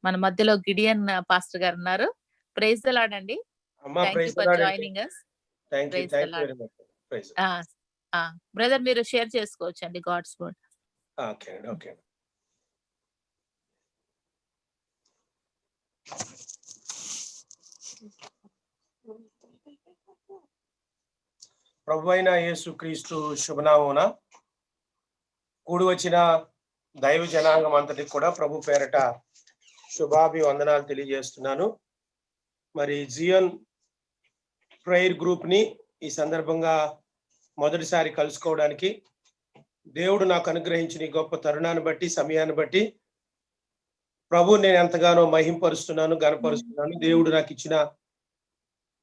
మన మధ్యలో Gideon pastor గారు ఉన్నారు. ప్రైజ్ ద లార్డ్ అండి. అమ్మా thank you praise the for Lord అండి. Joining us. Thank you praise the Lord. Very much. Praise. ఆ! ఆ! బ్రదర్ మీరు షేర్ చేసుకోవచ్చండి గాడ్స్ వర్డ్. ఓకే అండి. ఓకే. ప్రభువైన యేసుక్రీస్తు శుభనామమున కూడి వచ్చిన దైవ జనాంగం అంతటికి కూడా ప్రభు పేరట శుభాభివందనాలు తెలియజేస్తున్నాను. మరి జియోన్ ప్రేయర్ గ్రూప్ ని ఈ సందర్భంగా మొదటిసారి కలుసుకోవడానికి దేవుడు నాకు అనుగ్రహించిన ఈ గొప్ప తరుణాన్ని బట్టి, సమయాన్ని బట్టి ప్రభు నేను ఎంతగానో మహింపరుస్తున్నాను, ఘనపరుస్తున్నాను. దేవుడు నాకు ఇచ్చిన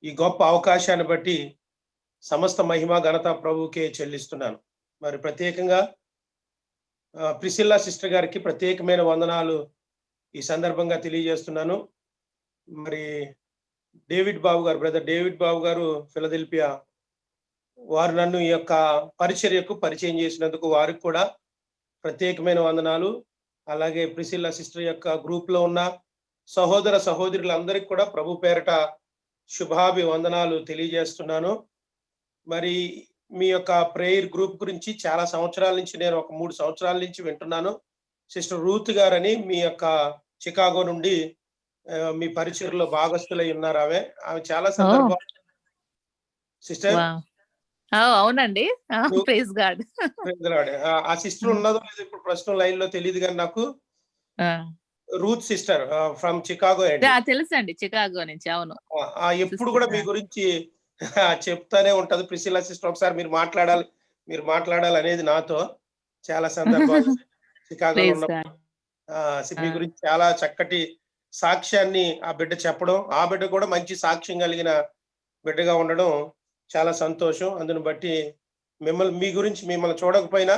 ఈ గొప్ప అవకాశాన్ని బట్టి సమస్త మహిమ ఘనత ప్రభువుకే చెల్లిస్తున్నాను. మరి ప్రత్యేకంగా ప్రిసిల్లా సిస్టర్ గారికి ప్రత్యేకమైన వందనాలు ఈ సందర్భంగా తెలియజేస్తున్నాను. మరి డేవిడ్ బాబు గారు, బ్రదర్ డేవిడ్ బాబు గారు ఫిలదెల్ఫియా, వారు నన్ను ఈ యొక్క పరిచర్యకు పరిచయం చేసినందుకు వారికి కూడా ప్రత్యేకమైన వందనాలు. అలాగే ప్రిసిల్లా సిస్టర్ యొక్క గ్రూప్ లో ఉన్న సహోదర సహోదరులందరికీ కూడా ప్రభు పేరట శుభాభివందనాలు తెలియజేస్తున్నాను. మరి మీ యొక్క ప్రేయర్ గ్రూప్ గురించి చాలా సంవత్సరాల నుంచి, నేను ఒక 3 సంవత్సరాల నుంచి వింటున్నాను. సిస్టర్ రూత్ గారని మీ యొక్క చికాగో నుండి మీ పరిచర్లో భాగస్థులై ఉన్నారు. ఆమె చాలా సందర్భాలు సిస్టర్. అవునండి. Praise God. ఆ సిస్టర్ ఉన్నదో లేదో ఇప్పుడు ప్రస్తుతం లైన్ లో తెలియదు కానీ నాకు రూత్ సిస్టర్ ఫ్రమ్ చికాగో అండి. తెలుసండి, చికాగో నుంచి. అవును. ఎప్పుడు కూడా మీ గురించి చెప్తానే ఉంటది ప్రిసిల్లా సిస్టర్. ఒకసారి మీరు మాట్లాడాలి అనేది నాతో చాలా సందర్భాలు చికాగోలో ఉన్నప్పుడు మీ గురించి చాలా చక్కటి సాక్ష్యాన్ని ఆ బిడ్డ చెప్పడం, ఆ బిడ్డ కూడా మంచి సాక్ష్యం కలిగిన బిడ్డగా ఉండడం చాలా సంతోషం. అందుని బట్టి మిమ్మల్ని చూడకపోయినా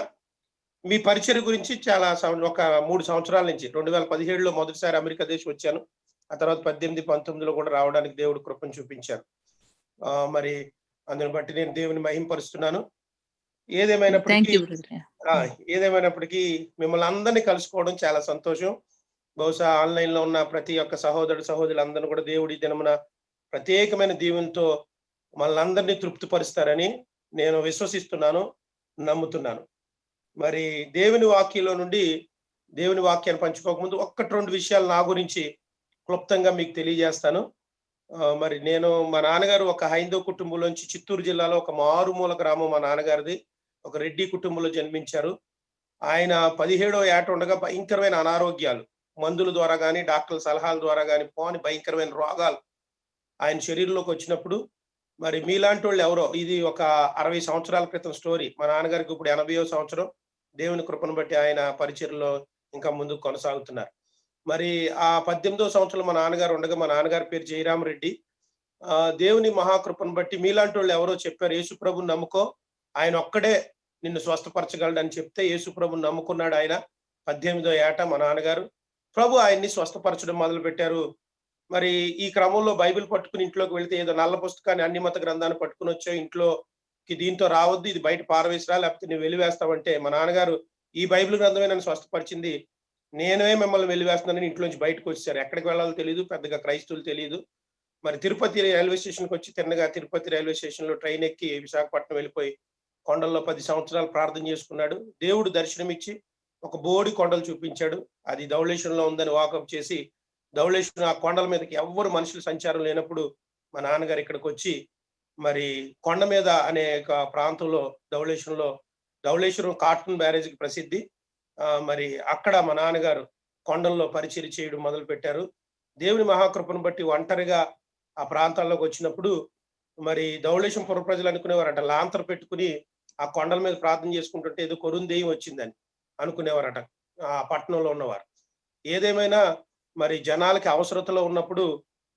మీ పరిచర్య గురించి చాలా ఒక 3 సంవత్సరాల నుంచి 2017లో మొదటిసారి అమెరికా దేశం వచ్చాను. ఆ తర్వాత 18, 19లో కూడా రావడానికి దేవుడు కృపను చూపించారు. మరి అందుని బట్టి నేను దేవుని మహింపరుస్తున్నాను. ఏదేమైనప్పటికీ మిమ్మల్ని అందరినీ కలుసుకోవడం చాలా సంతోషం. బహుశా ఆన్లైన్ లో ఉన్న ప్రతి ఒక్క సహోదరులందరూ కూడా దేవుడి దినమున ప్రత్యేకమైన దీవెనతో మనల్ని తృప్తిపరుస్తారని నేను విశ్వసిస్తున్నాను, నమ్ముతున్నాను. మరి దేవుని వాక్యంలో నుండి దేవుని వాక్యాన్ని పంచుకోకముందు 1-2 విషయాలు నా గురించి క్లుప్తంగా మీకు తెలియజేస్తాను. మరి నేను, మా నాన్నగారు ఒక హైందవ కుటుంబంలోంచి చిత్తూరు జిల్లాలో ఒక మారుమూల గ్రామం మా నాన్నగారిది. ఒక రెడ్డి కుటుంబంలో జన్మించారు. ఆయన 17వ ఏట ఉండగా భయంకరమైన అనారోగ్యాలు, మందుల ద్వారా కానీ డాక్టర్ల సలహాల ద్వారా కానీ పోని భయంకరమైన రోగాలు ఆయన శరీరంలోకి వచ్చినప్పుడు, మరి మీలాంటి వాళ్ళు ఎవరో, ఇది ఒక 60 సంవత్సరాల క్రితం స్టోరీ. మా నాన్నగారికి ఇప్పుడు 80వ సంవత్సరం. దేవుని కృపను బట్టి ఆయన పరిచర్యలో ఇంకా ముందుకు కొనసాగుతున్నారు. మరి ఆ 18వ సంవత్సరంలో మా నాన్నగారు ఉండగా, మా నాన్నగారి పేరు జయరామరెడ్డి. దేవుని మహాకృపను బట్టి మీలాంటి వాళ్ళు ఎవరో చెప్పారు, యేసు ప్రభుని నమ్ముకో, ఆయన ఒక్కడే నిన్ను స్వస్థపరచగలడని చెప్తే యేసు ప్రభుని నమ్ముకున్నాడు ఆయన. 18వ ఏట మా నాన్నగారు ప్రభు ఆయన్ని స్వస్థపరచడం మొదలు పెట్టారు. మరి ఈ క్రమంలో బైబిల్ పట్టుకుని ఇంట్లోకి వెళ్తే ఏదో నల్ల పుస్తకాన్ని, అన్ని మత గ్రంథాన్ని పట్టుకుని వచ్చావు, ఇంట్లోకి దీంతో రావద్దు, ఇది బయట పారవేసిరా, లేకపోతే నువ్వు వెలివేస్తావంటే, మా నాన్నగారు ఈ బైబిల్ గ్రంథమే నన్ను స్వస్థపరిచింది, నేనే మిమ్మల్ని వెలివేస్తున్నానని ఇంట్లోంచి బయటకు వచ్చారు. ఎక్కడికి వెళ్ళాలో తెలియదు, పెద్దగా క్రైస్తవులు తెలియదు. మరి తిరుపతి రైల్వే స్టేషన్కి వచ్చి తిన్నగా తిరుపతి రైల్వే స్టేషన్ లో ట్రైన్ ఎక్కి విశాఖపట్నం వెళ్ళిపోయి కొండల్లో 10 సంవత్సరాలు ప్రార్థన చేసుకున్నాడు. దేవుడు దర్శనమిచ్చి ఒక బోడి కొండలు చూపించాడు. అది ధవళేశ్వరంలో ఉందని వాకప్ చేసి, ధవళేశ్వరం ఆ కొండల మీదకి ఎవ్వరు మనుషుల సంచారం లేనప్పుడు మా నాన్నగారు ఇక్కడికి వచ్చి, మరి కొండ మీద అనేక ప్రాంతంలో ధవళేశ్వరం కాటన్ బ్యారేజ్కి ప్రసిద్ధి. మరి అక్కడ మా నాన్నగారు కొండల్లో పరిచర్య చేయడం మొదలు పెట్టారు. దేవుని మహాకృపను బట్టి ఒంటరిగా ఆ ప్రాంతాల్లోకి వచ్చినప్పుడు, మరి ధవళేశ్వరం పుర ప్రజలు అనుకునేవారట, లాంతర్ పెట్టుకుని ఆ కొండల మీద ప్రార్థన చేసుకుంటుంటే ఏదో కొరుందేయం వచ్చిందని అనుకునేవారట ఆ పట్టణంలో ఉన్నవారు. ఏదేమైనా మరి జనాలకి అవసరతలో ఉన్నప్పుడు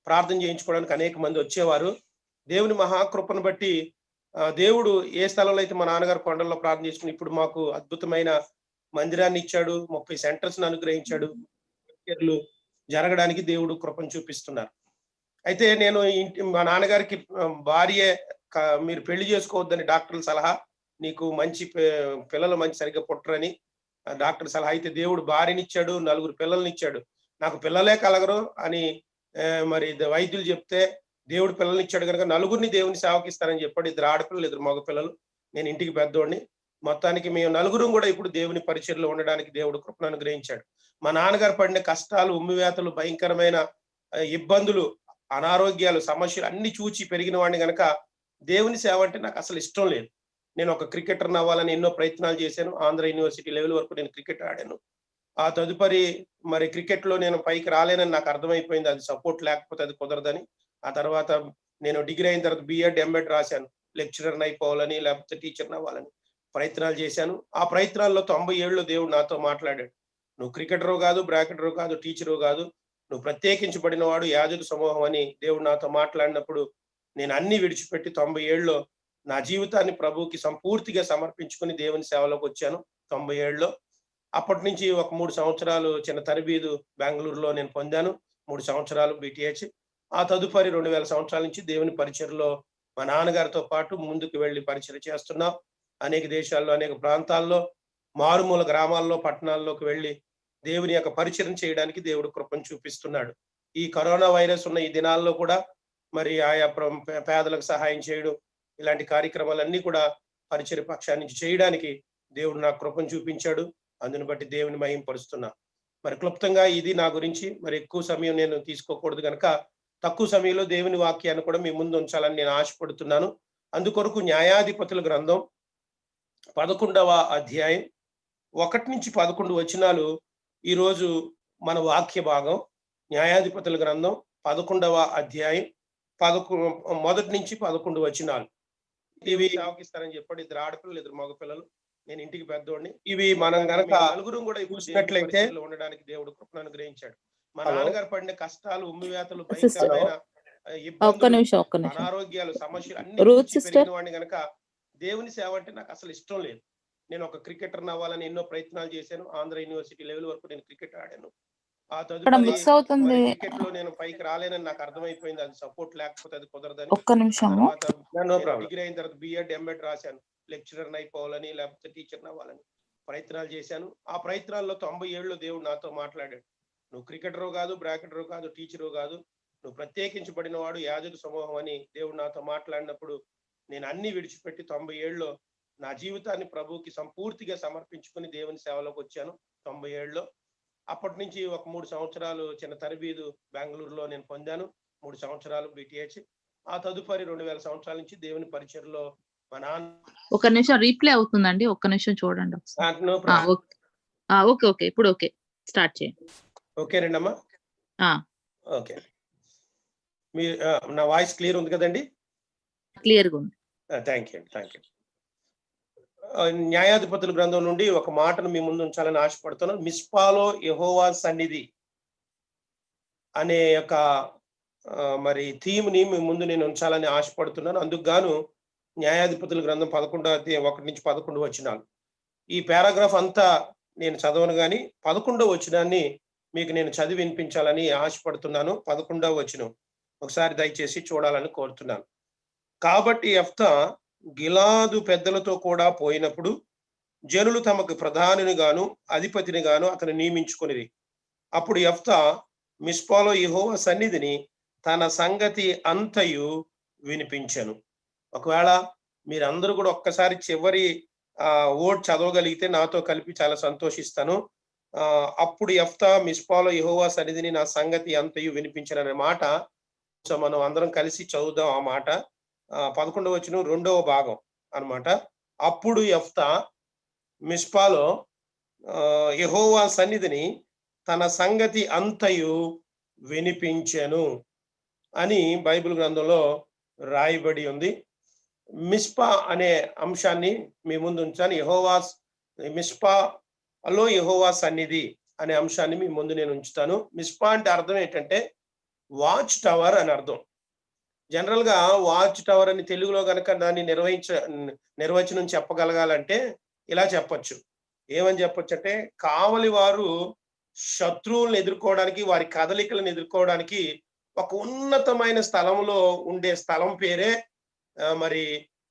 ప్రార్థన చేయించుకోవడానికి అనేక మంది వచ్చేవారు. దేవుని మహాకృపను బట్టి దేవుడు ఏ స్థలంలో అయితే మా నాన్నగారు కొండల్లో ప్రార్థన చేసుకుని ఇప్పుడు మాకు అద్భుతమైన మందిరాన్ని ఇచ్చాడు, 30 సెంటర్స్ అనుగ్రహించాడు. జరగడానికి దేవుడు కృపను చూపిస్తున్నారు. అయితే నేను మా నాన్నగారికి భార్య, మీరు పెళ్లి చేసుకోవద్దని డాక్టర్ల సలహా, నీకు మంచి పిల్లలు సరిగ్గా పుట్టరని డాక్టర్ సలహా. అయితే దేవుడు భార్యనిచ్చాడు, 4 పిల్లల్ని ఇచ్చాడు. నాకు పిల్లలే కలగరు అని మరి వైద్యులు చెప్తే దేవుడు పిల్లల్ని ఇచ్చాడు కనుక నలుగురిని దేవుని సేవకిస్తానని చెప్పాడు. 2 ఆడపిల్లలు 2 మగ పిల్లలు. నేను ఇంటికి పెద్దోడిని. మొత్తానికి మేము నలుగురం కూడా ఇప్పుడు దేవుని పరిచర్యలో ఉండడానికి దేవుడు కృపను అనుగ్రహించాడు. మా నాన్నగారు పడిన కష్టాలు, ఉమ్మివేతలు, భయంకరమైన ఇబ్బందులు, అనారోగ్యాలు, సమస్యలు అన్ని చూచి పెరిగిన వాడిని గనక దేవుని సేవ అంటే నాకు అసలు ఇష్టం లేదు. నేను ఒక క్రికెటర్‌ని అవ్వాలని ఎన్నో ప్రయత్నాలు చేశాను. ఆంధ్ర యూనివర్సిటీ లెవెల్ వరకు నేను క్రికెట్ ఆడాను. ఆ తదుపరి మరి క్రికెట్‌లో నేను పైకి రాలేనని నాకు అర్థమైపోయింది. అది సపోర్ట్ లేకపోతే అది కుదరదని. ఆ తర్వాత నేను డిగ్రీ అయిన తర్వాత బీఎడ్, ఎంఎడ్ రాశాను. లెక్చరర్‌ని అయిపోవాలని, లేకపోతే టీచర్‌ని అవ్వాలని ప్రయత్నాలు చేశాను. ఆ ప్రయత్నాల్లో 97లో దేవుడు నాతో మాట్లాడాడు. "నువ్వు క్రికెటరు కాదు, బ్రాకెటరు కాదు, టీచరు కాదు. నువ్వు ప్రత్యేకించబడిన వాడు, యాజక సమూహం" అని దేవుడు నాతో మాట్లాడినప్పుడు నేను అన్నీ విడిచిపెట్టి 97లో నా జీవితాన్ని ప్రభువుకి సంపూర్తిగా సమర్పించుకొని దేవుని సేవలోకి వచ్చాను 97లో. అప్పటి నుంచి ఒక 3 సంవత్సరాలు చిన్న తరబీదు బెంగుళూరులో నేను పొందాను. 3 సంవత్సరాలు బీటీహెచ్. ఆ తదుపరి 2000 సంవత్సరాల నుంచి దేవుని పరిచర్యలో మా నాన్నగారితో పాటు ముందుకు వెళ్లి పరిచర్య చేస్తున్నాం. అనేక దేశాల్లో, అనేక ప్రాంతాల్లో, మారుమూల గ్రామాల్లో, పట్టణాల్లోకి వెళ్లి దేవుని యొక్క పరిచర్య చేయడానికి దేవుడు కృపను చూపిస్తున్నాడు. ఈ కరోనా వైరస్ ఉన్న ఈ దినాల్లో కూడా మరి ఆయా పేదలకు సహాయం చేయడం, ఇలాంటి కార్యక్రమాలన్నీ కూడా పరిచర్య పక్షాన్ని నుంచి చేయడానికి దేవుడు నాకు కృపను చూపించాడు. అందుని బట్టి దేవుని మహింపరుస్తున్నా. మరి క్లుప్తంగా ఇది నా గురించి. మరి ఎక్కువ సమయం నేను తీసుకోకూడదు గనక తక్కువ సమయంలో దేవుని వాక్యాన్ని కూడా మీ ముందు ఉంచాలని నేను ఆశపడుతున్నాను. అందుకొరకు న్యాయాధిపతుల గ్రంథం 11వ అధ్యాయం 1-11 వచనాలు ఈరోజు మన వాక్య భాగం. న్యాయాధిపతుల గ్రంథం 11వ అధ్యాయం 1-11 వచనాలు. ఇవి సేవకిస్తానని చెప్పాడు. 2 ఆడపిల్లలు 2 మగ పిల్లలు. నేను ఇంటికి పెద్దోడిని. ఇవి మనం గనక నలుగురం కూడా చూసినట్లయితే ఉండడానికి దేవుడు కృపను అనుగ్రహించాడు. మా నాన్నగారు పడిన కష్టాలు, ఉమ్మివేతలు, భయంకరమైన ఇబ్బందులు, అనారోగ్యాలు, సమస్యలు అన్ని చూసి పెరిగిన వాడిని గనక దేవుని సేవ అంటే నాకు అసలు ఇష్టం లేదు. నేను ఒక క్రికెటర్‌ని అవ్వాలని ఎన్నో ప్రయత్నాలు చేశాను. ఆంధ్ర యూనివర్సిటీ లెవెల్ వరకు నేను క్రికెట్ ఆడాను. ఆ తదుపరి క్రికెట్‌లో నేను పైకి రాలేనని నాకు అర్థమైపోయింది. అది సపోర్ట్ లేకపోతే అది కుదరదని. తర్వాత డిగ్రీ అయిన తర్వాత బీఎడ్, ఎంఎడ్ రాశాను. లెక్చరర్‌ని అయిపోవాలని, లేకపోతే టీచర్‌ని అవ్వాలని ప్రయత్నాలు చేశాను. ఆ ప్రయత్నాల్లో 97లో దేవుడు నాతో మాట్లాడాడు. "నువ్వు క్రికెటరు కాదు, బ్రాకెటరు కాదు, టీచరు కాదు. నువ్వు ప్రత్యేకించబడిన వాడు, యాజక సమూహం" అని దేవుడు నాతో మాట్లాడినప్పుడు నేను అన్నీ విడిచిపెట్టి 97లో నా జీవితాన్ని ప్రభువుకి సంపూర్తిగా సమర్పించుకొని దేవుని సేవలోకి వచ్చాను 97లో. అప్పటి నుంచి ఒక 3 సంవత్సరాలు చిన్న తరబీదు బెంగుళూరులో నేను పొందాను. 3 సంవత్సరాలు బీటీహెచ్. ఆ తదుపరి 2000 సంవత్సరాల నుంచి దేవుని పరిచర్యలో మా నాన్న. ఒక నిమిషం రీప్లే అవుతుందండి. ఒక్క నిమిషం చూడండి ఒకసారి. ఓకే. ఓకే. ఇప్పుడు ఓకే. స్టార్ట్ చేయండి. ఓకేనండమ్మా. ఓకే. మీ నా వాయిస్ క్లియర్ ఉంది కదండి? క్లియర్‌గా ఉంది. థాంక్యూ. న్యాయాధిపతుల గ్రంథం నుండి ఒక మాటను మీ ముందు ఉంచాలని ఆశపడుతున్నాను. మిస్పాలో యెహోవా సన్నిధి అనే యొక్క మరి థీమ్ ని మీ ముందు నేను ఉంచాలని ఆశపడుతున్నాను. అందుకు గాను న్యాయాధిపతుల గ్రంథం 11వ అధ్యాయం 1-11 వచనాలు. ఈ పారాగ్రాఫ్ అంతా నేను చదవను గాని 11వ వచనాన్ని మీకు నేను చదివి వినిపించాలని ఆశపడుతున్నాను. 11వ వచనం ఒకసారి దయచేసి చూడాలని కోరుతున్నాను. కాబట్టి యెఫ్తా గిలాదు పెద్దలతో కూడా పోయినప్పుడు జనులు తమకు ప్రధానిని గాను అధిపతిని గాను అతను నియమించుకొనిరి. అప్పుడు యెఫ్తా మిస్పాలో యెహోవా సన్నిధిని తన సంగతి అంతయు వినిపించెను. ఒకవేళ మీరందరూ కూడా ఒక్కసారి చివరి ఓట్ చదవగలిగితే నాతో కలిపి చాలా సంతోషిస్తాను. అప్పుడు యెఫ్తా మిస్పాలో యెహోవా సన్నిధిని నా సంగతి అంతయు వినిపించెను అనే మాట మనం అందరం కలిసి చదువుదాం. ఆ మాట 11వ వచనం 2వ భాగం అన్నమాట. అప్పుడు యెఫ్తా మిస్పాలో యెహోవా సన్నిధిని తన సంగతి అంతయు వినిపించెను అని బైబిల్ గ్రంథంలో రాయబడి ఉంది. మిస్పా అనే అంశాన్ని మీ ముందు ఉంచాను. మిస్పాలో యెహోవా సన్నిధి అనే అంశాన్ని మీ ముందు నేను ఉంచుతాను. మిస్పా అంటే అర్థం ఏంటంటే వాచ్ టవర్ అని అర్థం. జనరల్ గా వాచ్ టవర్ అని తెలుగులో గనక దాన్ని నిర్వచనం చెప్పగలగాలంటే ఇలా చెప్పొచ్చు. ఏమని చెప్పొచ్చు అంటే కావలి వారు శత్రువులను ఎదుర్కోవడానికి, వారి కదలికలను ఎదుర్కోవడానికి ఒక ఉన్నతమైన స్థలంలో ఉండే స్థలం పేరే మరి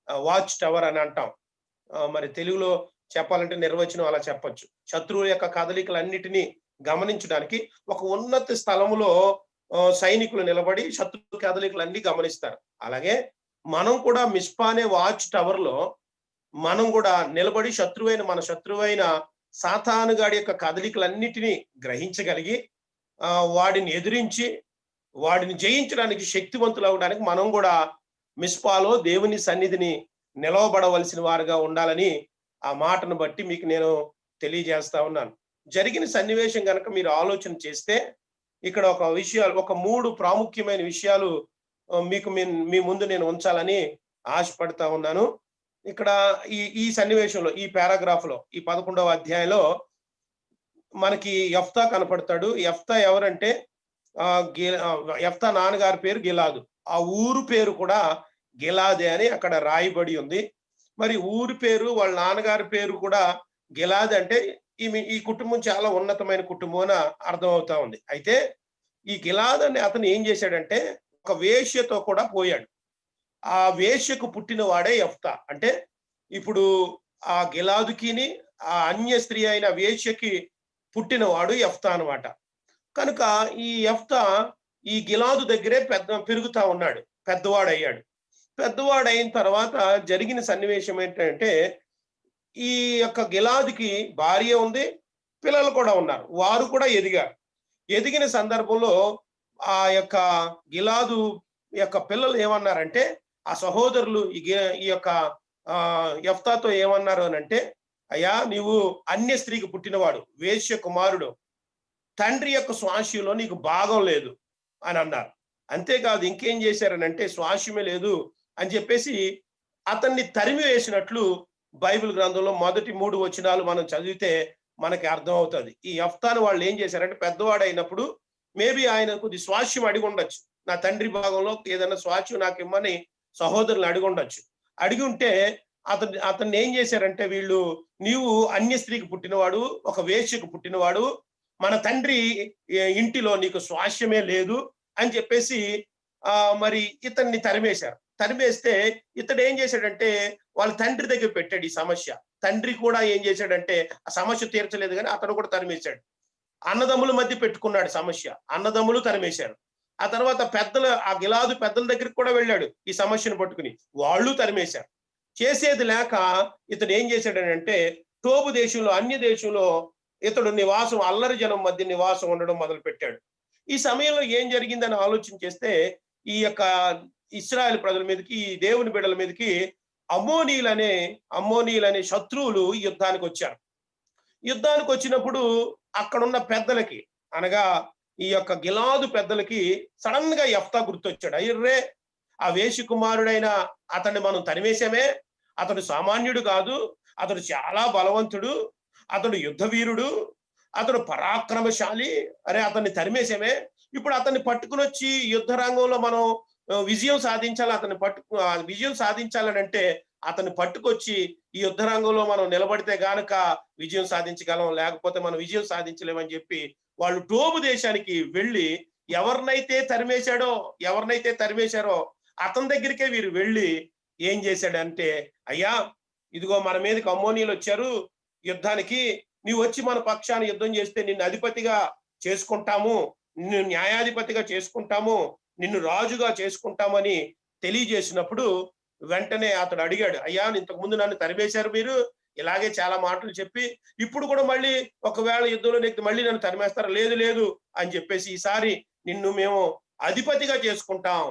వాచ్ టవర్ అని అంటాం. మరి తెలుగులో చెప్పాలంటే నిర్వచనం అలా చెప్పొచ్చు. శత్రువు యొక్క కదలికలన్నిటినీ గమనించడానికి ఒక ఉన్నత స్థలములో సైనికులు నిలబడి శత్రు కదలికలన్నీ గమనిస్తారు. అలాగే మనం కూడా మిస్పా అనే వాచ్ టవర్ లో మనం కూడా నిలబడి మన శత్రువైన సాతాను గాడి యొక్క కదలికలన్నిటినీ గ్రహించగలిగి వాడిని ఎదిరించి వాడిని జయించడానికి శక్తివంతులు అవడానికి మనం కూడా మిస్పాలో దేవుని సన్నిధిని నిలవబడవలసిన వారుగా ఉండాలని ఆ మాటను బట్టి మీకు నేను తెలియజేస్తా ఉన్నాను. జరిగిన సన్నివేశం కనుక మీరు ఆలోచన చేస్తే ఇక్కడ ఒక 3 ప్రాముఖ్యమైన విషయాలు మీకు మీ ముందు నేను ఉంచాలని ఆశపడతా ఉన్నాను. ఇక్కడ ఈ సన్నివేశంలో ఈ పారాగ్రాఫ్ లో ఈ 11వ అధ్యాయంలో మనకి యెఫ్తా కనపడతాడు. యెఫ్తా ఎవరంటే యెఫ్తా నాన్నగారి పేరు గిలాదు. ఆ ఊరు పేరు కూడా గిలాదే అని అక్కడ రాయబడి ఉంది. మరి ఊరి పేరు వాళ్ళ నాన్నగారి పేరు కూడా గిలాద్ అంటే ఈ కుటుంబం చాలా ఉన్నతమైన కుటుంబం అని అర్థం అవుతా ఉంది. అయితే ఈ గిలాద్ అని అతను ఏం చేశాడంటే ఒక వేశ్యతో కూడా పోయాడు. ఆ వేశ్యకు పుట్టిన వాడే యెఫ్తా. అంటే ఇప్పుడు ఆ గిలాదుకిని ఆ అన్య స్త్రీ అయిన వేశ్యకి పుట్టినవాడు యెఫ్తా అనమాట. కనుక ఈ యెఫ్తా ఈ గిలాదు దగ్గరే పెరుగుతా ఉన్నాడు, పెద్దవాడయ్యాడు. పెద్దవాడైన తర్వాత జరిగిన సన్నివేశం ఏంటంటే ఈ యొక్క గిలాదుకి భార్య ఉంది, పిల్లలు కూడా ఉన్నారు. వారు కూడా ఎదిగారు. ఎదిగిన సందర్భంలో ఆ యొక్క గిలాదు యొక్క పిల్లలు ఏమన్నారంటే ఆ సహోదరులు ఈ యొక్క యెఫ్తాతో ఏమన్నారు అని అంటే, అయ్యా నీవు అన్య స్త్రీకి పుట్టినవాడు, వేశ్య కుమారుడు, తండ్రి యొక్క స్వాస్యంలో నీకు భాగం లేదు అని అన్నారు. అంతేకాదు ఇంకేం చేశారనంటే స్వాస్యమే లేదు అని చెప్పేసి అతన్ని తరిమి వేసినట్లు బైబిల్ గ్రంథంలో మొదటి 3 వచనాలు మనం చదివితే మనకి అర్థం అవుతుంది. ఈ యెఫ్తాను వాళ్ళు ఏం చేశారంటే పెద్దవాడు అయినప్పుడు మేబీ ఆయన కొద్ది స్వాస్యం అడిగి ఉండొచ్చు, నా తండ్రి భాగంలో ఏదైనా స్వాస్యం నాకు ఇమ్మని సహోదరులు అడిగి ఉండొచ్చు. అడిగి ఉంటే అతన్ని ఏం చేశారంటే వీళ్ళు, నీవు అన్య స్త్రీకి పుట్టినవాడు, ఒక వేశ్యకు పుట్టినవాడు, మన తండ్రి ఇంటిలో నీకు స్వాస్యమే లేదు అని చెప్పేసి మరి ఇతన్ని తరిమేశారు. తరిమేస్తే ఇతడు ఏం చేశాడంటే వాళ్ళ తండ్రి దగ్గర పెట్టాడు ఈ సమస్య. తండ్రి కూడా ఏం చేశాడంటే ఆ సమస్య తీర్చలేదు కానీ అతను కూడా తరిమేశాడు. అన్నదమ్ముల మధ్య పెట్టుకున్నాడు సమస్య, అన్నదమ్ములు తరిమేశారు. ఆ తర్వాత ఆ గిలాదు పెద్దల దగ్గరికి కూడా వెళ్ళాడు ఈ సమస్యను పట్టుకుని, వాళ్ళు తరిమేశారు. చేసేది లేక ఇతడు ఏం చేశాడనంటే టోబు దేశంలో, అన్య దేశంలో ఇతడు నివాసం, అల్లరి జనం మధ్య నివాసం ఉండడం మొదలు పెట్టాడు. ఈ సమయంలో ఏం జరిగిందని ఆలోచన చేస్తే ఈ యొక్క ఇశ్రాయేలు ప్రజల మీదకి, ఈ దేవుని బిడ్డల మీదకి అమ్మోనీయులనే శత్రువులు యుద్ధానికి వచ్చారు. యుద్ధానికి వచ్చినప్పుడు అక్కడున్న పెద్దలకి, అనగా ఈ యొక్క గిలాదు పెద్దలకి సడన్ గా యెఫ్తా గుర్తొచ్చాడు. అయ్యర్రే, ఆ వేషి కుమారుడైన అతన్ని మనం తరిమేశామే, అతడు సామాన్యుడు కాదు, అతడు చాలా బలవంతుడు, అతడు యుద్ధ వీరుడు, అతడు పరాక్రమశాలి, అరే అతన్ని తరిమేశామే, ఇప్పుడు అతన్ని పట్టుకుని వచ్చి యుద్ధ రంగంలో మనం విజయం సాధించాలి. విజయం సాధించాలని అంటే అతన్ని పట్టుకొచ్చి ఈ యుద్ధ రంగంలో మనం నిలబడితే గానుక విజయం సాధించగలం, లేకపోతే మనం విజయం సాధించలేమని చెప్పి వాళ్ళు టోబు దేశానికి వెళ్ళి ఎవరినైతే తరిమేశారో అతని దగ్గరికే వీరు వెళ్ళి ఏం చేశాడంటే, అయ్యా ఇదిగో మన మీదకి అమ్మోనీయులు వచ్చారు యుద్ధానికి, నీవు వచ్చి మన పక్షాన్ని యుద్ధం చేస్తే నిన్ను అధిపతిగా చేసుకుంటాము, నిన్ను న్యాయాధిపతిగా చేసుకుంటాము, నిన్ను రాజుగా చేసుకుంటామని తెలియజేసినప్పుడు వెంటనే అతడు అడిగాడు, అయ్యా ఇంతకు ముందు నన్ను తరిమేశారు మీరు, ఇలాగే చాలా మాటలు చెప్పి ఇప్పుడు కూడా మళ్ళీ ఒకవేళ యుద్ధంలో నెక్కి మళ్ళీ నన్ను తరిమేస్తారా? లేదు అని చెప్పేసి ఈసారి నిన్ను మేము అధిపతిగా చేసుకుంటాం,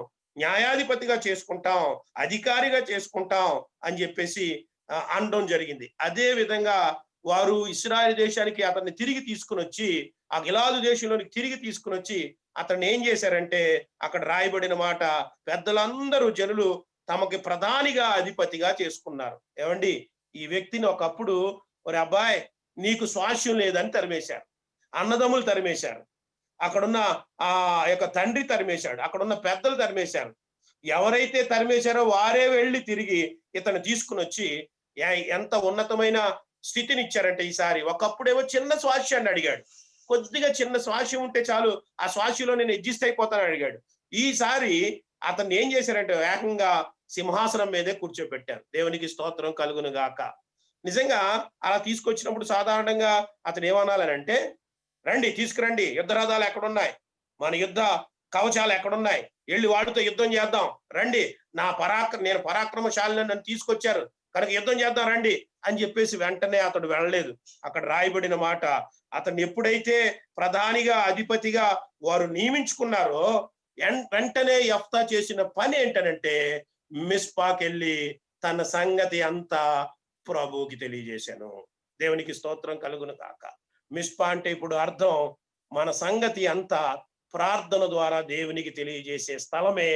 న్యాయాధిపతిగా చేసుకుంటాం, అధికారిగా చేసుకుంటాం అని చెప్పేసి అనడం జరిగింది. అదే విధంగా వారు ఇశ్రాయేలు దేశానికి అతన్ని తిరిగి తీసుకుని వచ్చి, ఆ గిలాదు దేశంలోనికి తిరిగి తీసుకుని వచ్చి అతన్ని ఏం చేశారంటే అక్కడ రాయబడిన మాట, పెద్దలందరూ జనులు తమకి ప్రధానిగా అధిపతిగా చేసుకున్నారు. ఏమండి, ఈ వ్యక్తిని ఒకప్పుడు ఒరే అబ్బాయి నీకు స్వాస్యం లేదని తరిమేశారు, అన్నదమ్ములు తరిమేశారు, అక్కడున్న ఆ యొక్క తండ్రి తరిమేశాడు, అక్కడున్న పెద్దలు తరిమేశారు. ఎవరైతే తరిమేశారో వారే వెళ్ళి తిరిగి ఇతను తీసుకుని వచ్చి ఎంత ఉన్నతమైన స్థితిని ఇచ్చారంటే ఈసారి. ఒకప్పుడేమో చిన్న స్వాస్యాన్ని అడిగాడు, కొద్దిగా చిన్న స్వాస్యం ఉంటే చాలు, ఆ స్వాస్యంలో నేను అడ్జస్ట్ అయిపోతానని అడిగాడు. ఈసారి అతన్ని ఏం చేశారంటే ఏకంగా సింహాసనం మీదే కూర్చోబెట్టారు. దేవునికి స్తోత్రం కలుగును గాక. నిజంగా అలా తీసుకొచ్చినప్పుడు సాధారణంగా అతను ఏమనాలనంటే, రండి తీసుకురండి, యుద్ధ రథాలు ఎక్కడున్నాయి, మన యుద్ధ కవచాలు ఎక్కడున్నాయి, వెళ్ళి వాడితో యుద్ధం చేద్దాం రండి, నేను పరాక్రమశాలిని, నన్ను తీసుకొచ్చారు కనుక యుద్ధం చేద్దాం రండి అని చెప్పేసి వెంటనే అతడు వెళ్ళలేదు. అక్కడ రాయబడిన మాట, అతన్ని ఎప్పుడైతే ప్రధానిగా అధిపతిగా వారు నియమించుకున్నారో వెంటనే యెఫ్తా చేసిన పని ఏంటనంటే మిస్పాకెళ్ళి తన సంగతి అంతా ప్రభువుకి తెలియజేశాను. దేవునికి స్తోత్రం కలుగును కాక. మిస్పా అంటే ఇప్పుడు అర్థం మన సంగతి అంతా ప్రార్థన ద్వారా దేవునికి తెలియజేసే స్థలమే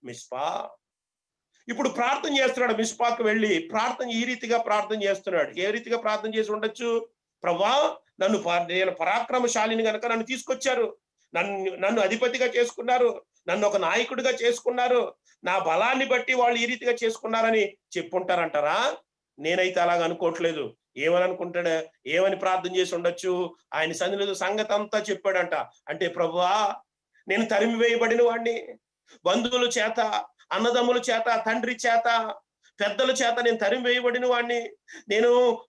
మిస్పా. ఇప్పుడు ప్రార్థన చేస్తున్నాడు, మిస్పాకు వెళ్ళి ఈ రీతిగా ప్రార్థన చేస్తున్నాడు. ఏ రీతిగా ప్రార్థన చేసి ఉండొచ్చు? ప్రభువా, నేను పరాక్రమశాలిని గనక నన్ను తీసుకొచ్చారు, నన్ను అధిపతిగా చేసుకున్నారు, నన్ను ఒక నాయకుడిగా చేసుకున్నారు, నా బలాన్ని బట్టి వాళ్ళు ఈ రీతిగా చేసుకున్నారని చెప్పుంటారంటారా? నేనైతే అలాగ అనుకోవట్లేదు. ఏమని ప్రార్థన చేసి ఉండొచ్చు? ఆయన సన్నిధిలో సంగతి అంతా చెప్పాడంట. అంటే ప్రభువా, నేను తరిమి వేయబడిన వాడిని, బంధువుల చేత, అన్నదమ్ముల చేత, తండ్రి చేత, పెద్దల చేత నేను తరిమి వేయబడిన వాడిని,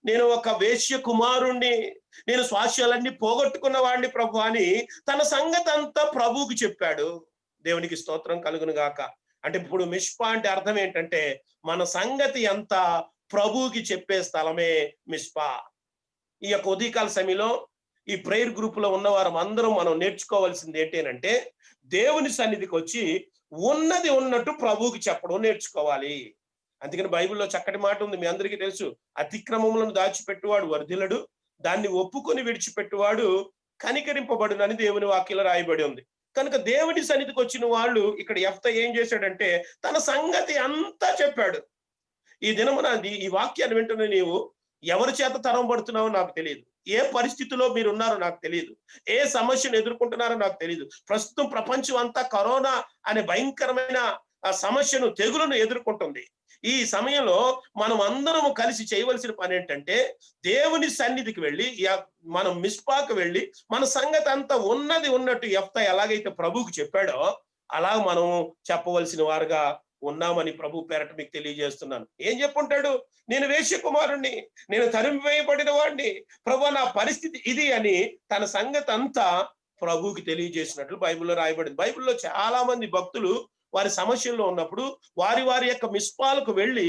నేను ఒక వేశ్య కుమారుణ్ణి, నేను స్వాస్యాలన్నీ పోగొట్టుకున్న వాడిని ప్రభు అని తన సంగతి అంతా ప్రభువుకి చెప్పాడు. దేవునికి స్తోత్రం కలుగును గాక. అంటే ఇప్పుడు మిస్పా అంటే అర్థం ఏంటంటే మన సంగతి అంతా ప్రభువుకి చెప్పే స్థలమే మిస్పా. ఈ యొక్క ఉదయకాల సమయంలో ఈ ప్రేయర్ గ్రూప్ లో ఉన్న వారు అందరం మనం నేర్చుకోవాల్సింది ఏంటంటే దేవుని సన్నిధికి వచ్చి ఉన్నది ఉన్నట్టు ప్రభువుకి చెప్పడం నేర్చుకోవాలి. అందుకని బైబిల్లో చక్కటి మాట ఉంది, మీ అందరికీ తెలుసు, అతిక్రమములను దాచిపెట్టువాడు వర్ధిల్లడు, దాన్ని ఒప్పుకొని విడిచిపెట్టువాడు కనికరింపబడునని దేవుని వాక్యంలో రాయబడి ఉంది. కనుక దేవుని సన్నిధికి వచ్చిన వాళ్ళు ఇక్కడ యెఫ్తా ఏం చేశాడంటే తన సంగతి అంతా చెప్పాడు. ఈ దినమున ఈ వాక్యాన్ని వింటున్న నీవు ఎవరి చేత తరం పడుతున్నావో నాకు తెలియదు, ఏ పరిస్థితిలో మీరు ఉన్నారో నాకు తెలియదు, ఏ సమస్యను ఎదుర్కొంటున్నారో నాకు తెలియదు. ప్రస్తుతం ప్రపంచం అంతా కరోనా అనే భయంకరమైన సమస్యను, తెగులను ఎదుర్కొంటుంది. ఈ సమయంలో మనం అందరము కలిసి చేయవలసిన పని ఏంటంటే దేవుని సన్నిధికి వెళ్ళి, మనం మిస్పాకు వెళ్ళి మన సంగతి అంతా ఉన్నది ఉన్నట్టు యెఫ్తా ఎలాగైతే ప్రభువుకు చెప్పాడో అలా మనం చెప్పవలసిన వారుగా ఉన్నామని ప్రభు పేరట మీకు తెలియజేస్తున్నాను. ఏం చెప్పుంటాడు? నేను వేశ్య కుమారుణ్ణి, నేను తరిమి వేయబడిన వాడిని, ప్రభు నా పరిస్థితి ఇది అని తన సంగతి అంతా ప్రభువుకి తెలియజేసినట్లు బైబిల్లో రాయబడింది. బైబిల్లో చాలా మంది భక్తులు వారి సమస్యల్లో ఉన్నప్పుడు వారి యొక్క మిస్పాలకు వెళ్ళి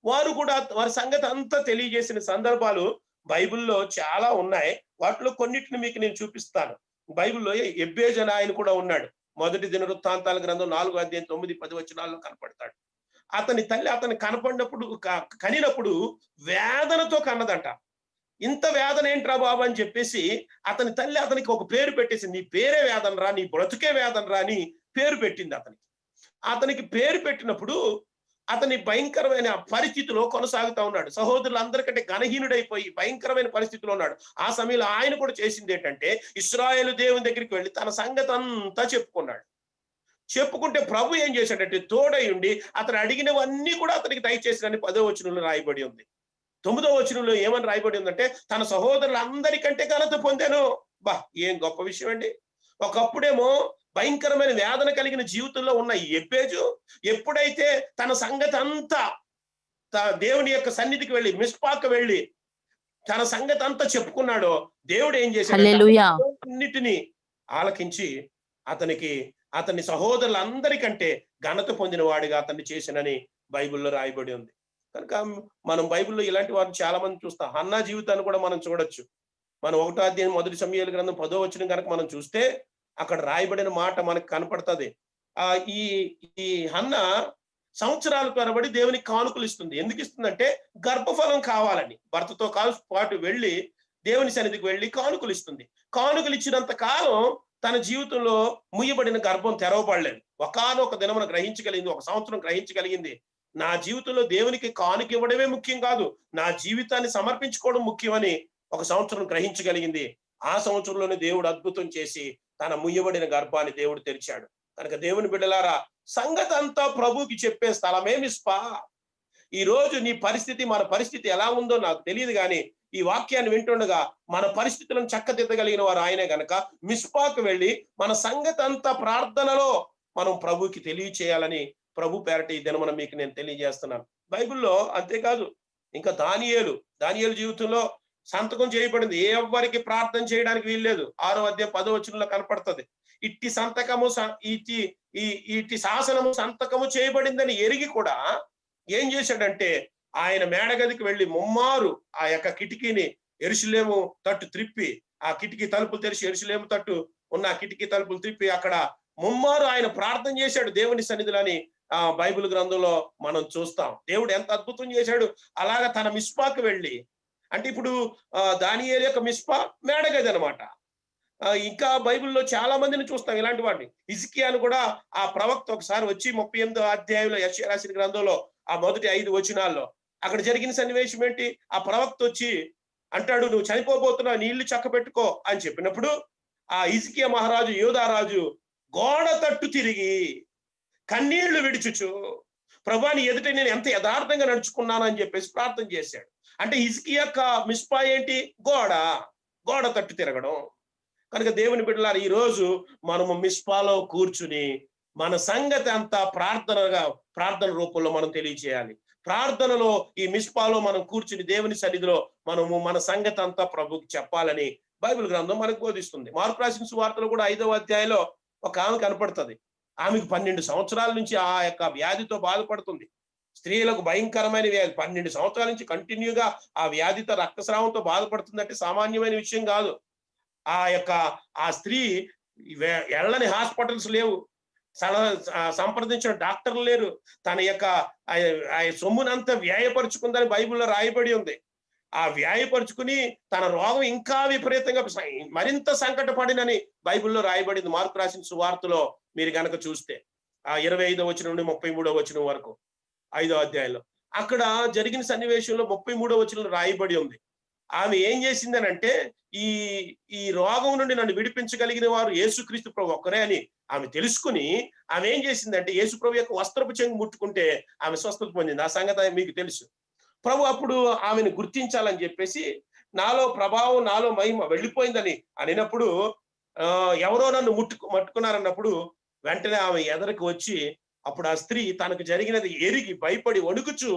వారు కూడా వారి సంగతి అంతా తెలియజేసిన సందర్భాలు బైబిల్లో చాలా ఉన్నాయి. వాటిలో కొన్నిటిని మీకు నేను చూపిస్తాను. బైబిల్లో ఎబ్బేజు అనే ఆయన కూడా ఉన్నాడు. మొదటి దినవృత్తాంతాల గ్రంథం 4వ అధ్యాయం 9-10 వచనాల్లో కనపడతాడు. అతని తల్లి అతన్ని కనినప్పుడు వేదనతో కన్నదంట. ఇంత వేదన ఏంట్రా బాబు అని చెప్పేసి అతని తల్లి అతనికి ఒక పేరు పెట్టేసింది. నీ పేరే వేదన రా, నీ బ్రతుకే వేదన రా అని పేరు పెట్టింది అతనికి పేరు పెట్టినప్పుడు అతని భయంకరమైన పరిస్థితిలో కొనసాగుతా ఉన్నాడు. సహోదరులందరికంటే ఘనహీనుడైపోయి భయంకరమైన పరిస్థితిలో ఉన్నాడు. ఆ సమయంలో ఆయన కూడా చేసింది ఏంటంటే ఇశ్రాయేలు దేవుని దగ్గరికి వెళ్ళి తన సంగతి అంతా చెప్పుకుంటే ప్రభు ఏం చేశాడంటే తోడై ఉండి అతను అడిగినవన్నీ కూడా అతనికి దయచేసినని 10వ వచనంలో రాయబడి ఉంది. 9వ వచనంలో ఏమని రాయబడి ఉందంటే తన సహోదరులందరికంటే ఘనత పొందాను. ఏం గొప్ప విషయం అండి. ఒకప్పుడేమో భయంకరమైన వేదన కలిగిన జీవితంలో ఉన్న ఎబ్బేజు ఎప్పుడైతే తన సంగతి అంతా దేవుని యొక్క సన్నిధికి వెళ్ళి మిస్పాకు వెళ్ళి తన సంగతి అంతా చెప్పుకున్నాడో దేవుడు ఏం చేశాడు? అన్నిటినీ ఆలకించి అతని సహోదరులందరికంటే ఘనత పొందిన వాడిగా అతన్ని చేసినని బైబిల్లో రాయబడి ఉంది. కనుక మనం బైబిల్లో ఇలాంటి వారిని చాలా మంది చూస్తాం. హన్నా జీవితాన్ని కూడా మనం చూడొచ్చు. మనం 1వ అధ్యాయం 1 సమూయేలు గ్రంథం 10వ వచనం కనుక మనం చూస్తే అక్కడ రాయబడిన మాట మనకు కనపడుతుంది. ఈ హన్నా సంవత్సరాల తరబడి దేవునికి కానుకలు ఇస్తుంది. ఎందుకు ఇస్తుందంటే గర్భఫలం కావాలని. భర్తతో పాటు వెళ్ళి దేవుని సన్నిధికి వెళ్ళి కానుకలు ఇస్తుంది. కానుకలు ఇచ్చినంత కాలం తన జీవితంలో ముయ్యబడిన గర్భం తెరవబడలేదు. ఒకానొక దినమున గ్రహించగలిగింది, ఒక సంవత్సరం గ్రహించగలిగింది, నా జీవితంలో దేవునికి కానుక ఇవ్వడమే ముఖ్యం కాదు, నా జీవితాన్ని సమర్పించుకోవడం ముఖ్యమని ఒక సంవత్సరం గ్రహించగలిగింది. ఆ సంవత్సరంలోనే దేవుడు అద్భుతం చేసి తన ముయ్యబడిన గర్భాన్ని దేవుడు తెరిచాడు. కనుక దేవుని బిడ్డలారా, సంగతి అంతా ప్రభువుకి చెప్పే స్థలమే మిస్పా. ఈ రోజు నీ పరిస్థితి, మన పరిస్థితి ఎలా ఉందో నాకు తెలియదు, కానీ ఈ వాక్యాన్ని వింటుండగా మన పరిస్థితులను చక్కదిద్దగలిగిన వారు ఆయనే గనక మిస్పాకు వెళ్ళి మన సంగతి అంతా ప్రార్థనలో మనం ప్రభువుకి తెలియచేయాలని ప్రభు పేరట ఈ దినమున మీకు నేను తెలియజేస్తున్నాను. బైబిల్లో అంతేకాదు, ఇంకా దానియేలు జీవితంలో సంతకం చేయబడింది. ఏ ఎవ్వరికి ప్రార్థన చేయడానికి వీల్లేదు. 6వ అధ్యాయం 10వ వచనంలో కనపడుతుంది. ఇట్టి సంతకము ఇట్టి శాసనము సంతకము చేయబడిందని ఎరిగి కూడా ఏం చేశాడంటే ఆయన మేడగదికి వెళ్ళి ముమ్మారు ఆ యొక్క కిటికీని యెరూషలేము తట్టు త్రిప్పి, ఆ కిటికీ తలుపులు తెరిచి యెరూషలేము తట్టు ఉన్న ఆ కిటికీ తలుపులు త్రిప్పి అక్కడ ముమ్మారు ఆయన ప్రార్థన చేశాడు దేవుని సన్నిధిలోని బైబిల్ గ్రంథంలో మనం చూస్తాం. దేవుడు ఎంత అద్భుతం చేశాడు. అలాగా తన మిస్పాకు వెళ్ళి, అంటే ఇప్పుడు దానియేలు యొక్క మిస్పా మేడగది అనమాట. ఇంకా బైబిల్లో చాలా మందిని చూస్తాం ఇలాంటి వాడిని. హిజ్కియాను కూడా ఆ ప్రవక్త ఒకసారి వచ్చి 38వ అధ్యాయంలో యెషయా రాసిన గ్రంథంలో ఆ మొదటి 5 వచనాల్లో అక్కడ జరిగిన సన్నివేశం ఏంటి? ఆ ప్రవక్త వచ్చి అంటాడు, నువ్వు చనిపోబోతున్నావు, నీ ఇల్లు చక్కబెట్టుకో అని చెప్పినప్పుడు ఆ హిజ్కియా మహారాజు యోధారాజు గోడ తట్టు తిరిగి కన్నీళ్లు విడిచుచు, ప్రభువా నీ ఎదుట నేను ఎంత యథార్థంగా నడుచుకున్నాను అని చెప్పేసి ప్రార్థన చేశాడు. అంటే హిజ్కియా యొక్క మిస్పా ఏంటి? గోడ తట్టు తిరగడం. కనుక దేవుని బిడ్డలారా, ఈ రోజు మనము మిస్పాలో కూర్చుని మన సంగతి అంతా ప్రార్థన రూపంలో మనం తెలియచేయాలి. ప్రార్థనలో ఈ మిస్పాలో మనం కూర్చుని దేవుని సన్నిధిలో మనము మన సంగతి అంతా ప్రభుకి చెప్పాలని బైబిల్ గ్రంథం మనకు బోధిస్తుంది. మార్కు రాసిన సువార్తలో కూడా 5వ అధ్యాయంలో ఒక ఆమె కనపడుతుంది. ఆమెకు 12 సంవత్సరాల నుంచి ఆ యొక్క వ్యాధితో బాధపడుతుంది. స్త్రీలకు భయంకరమైన వ్యాధి. 12 సంవత్సరాల నుంచి కంటిన్యూగా ఆ వ్యాధితో రక్తస్రావంతో బాధపడుతుందంటే సామాన్యమైన విషయం కాదు. ఆ స్త్రీ ఎళ్ళని హాస్పిటల్స్ లేవు, సంప్రదించిన డాక్టర్లు లేరు. తన యొక్క సొమ్మునంతా వ్యాయపరుచుకుందని బైబిల్లో రాయబడి ఉంది. ఆ వ్యాయపరుచుకుని తన రోగం ఇంకా విపరీతంగా మరింత సంకటపడినని బైబిల్లో రాయబడింది. మార్కు రాసిన సువార్తలో మీరు గనక చూస్తే 25వ వచనం నుండి 33వ వచనం వరకు 5వ అధ్యాయంలో అక్కడ జరిగిన సన్నివేశంలో 33వ వచనంలో రాయబడి ఉంది. ఆమె ఏం చేసిందనంటే ఈ రోగం నుండి నన్ను విడిపించగలిగిన వారు యేసుక్రీస్తు ప్రభు ఒక్కరే అని ఆమె తెలుసుకుని ఆమె ఏం చేసిందంటే యేసు ప్రభు యొక్క వస్త్రపు చెంగు ముట్టుకుంటే ఆమె స్వస్థత పొందింది. ఆ సంగతి మీకు తెలుసు. ప్రభు అప్పుడు ఆమెను గుర్తించాలని చెప్పేసి నాలో ప్రభావం నాలో మహిమ వెళ్ళిపోయిందని అనినప్పుడు ఎవరో నన్ను మట్టుకున్నారన్నప్పుడు వెంటనే ఆమె ఎదరికి వచ్చి అప్పుడు ఆ స్త్రీ తనకు జరిగినది ఎరిగి భయపడి వణుకుచు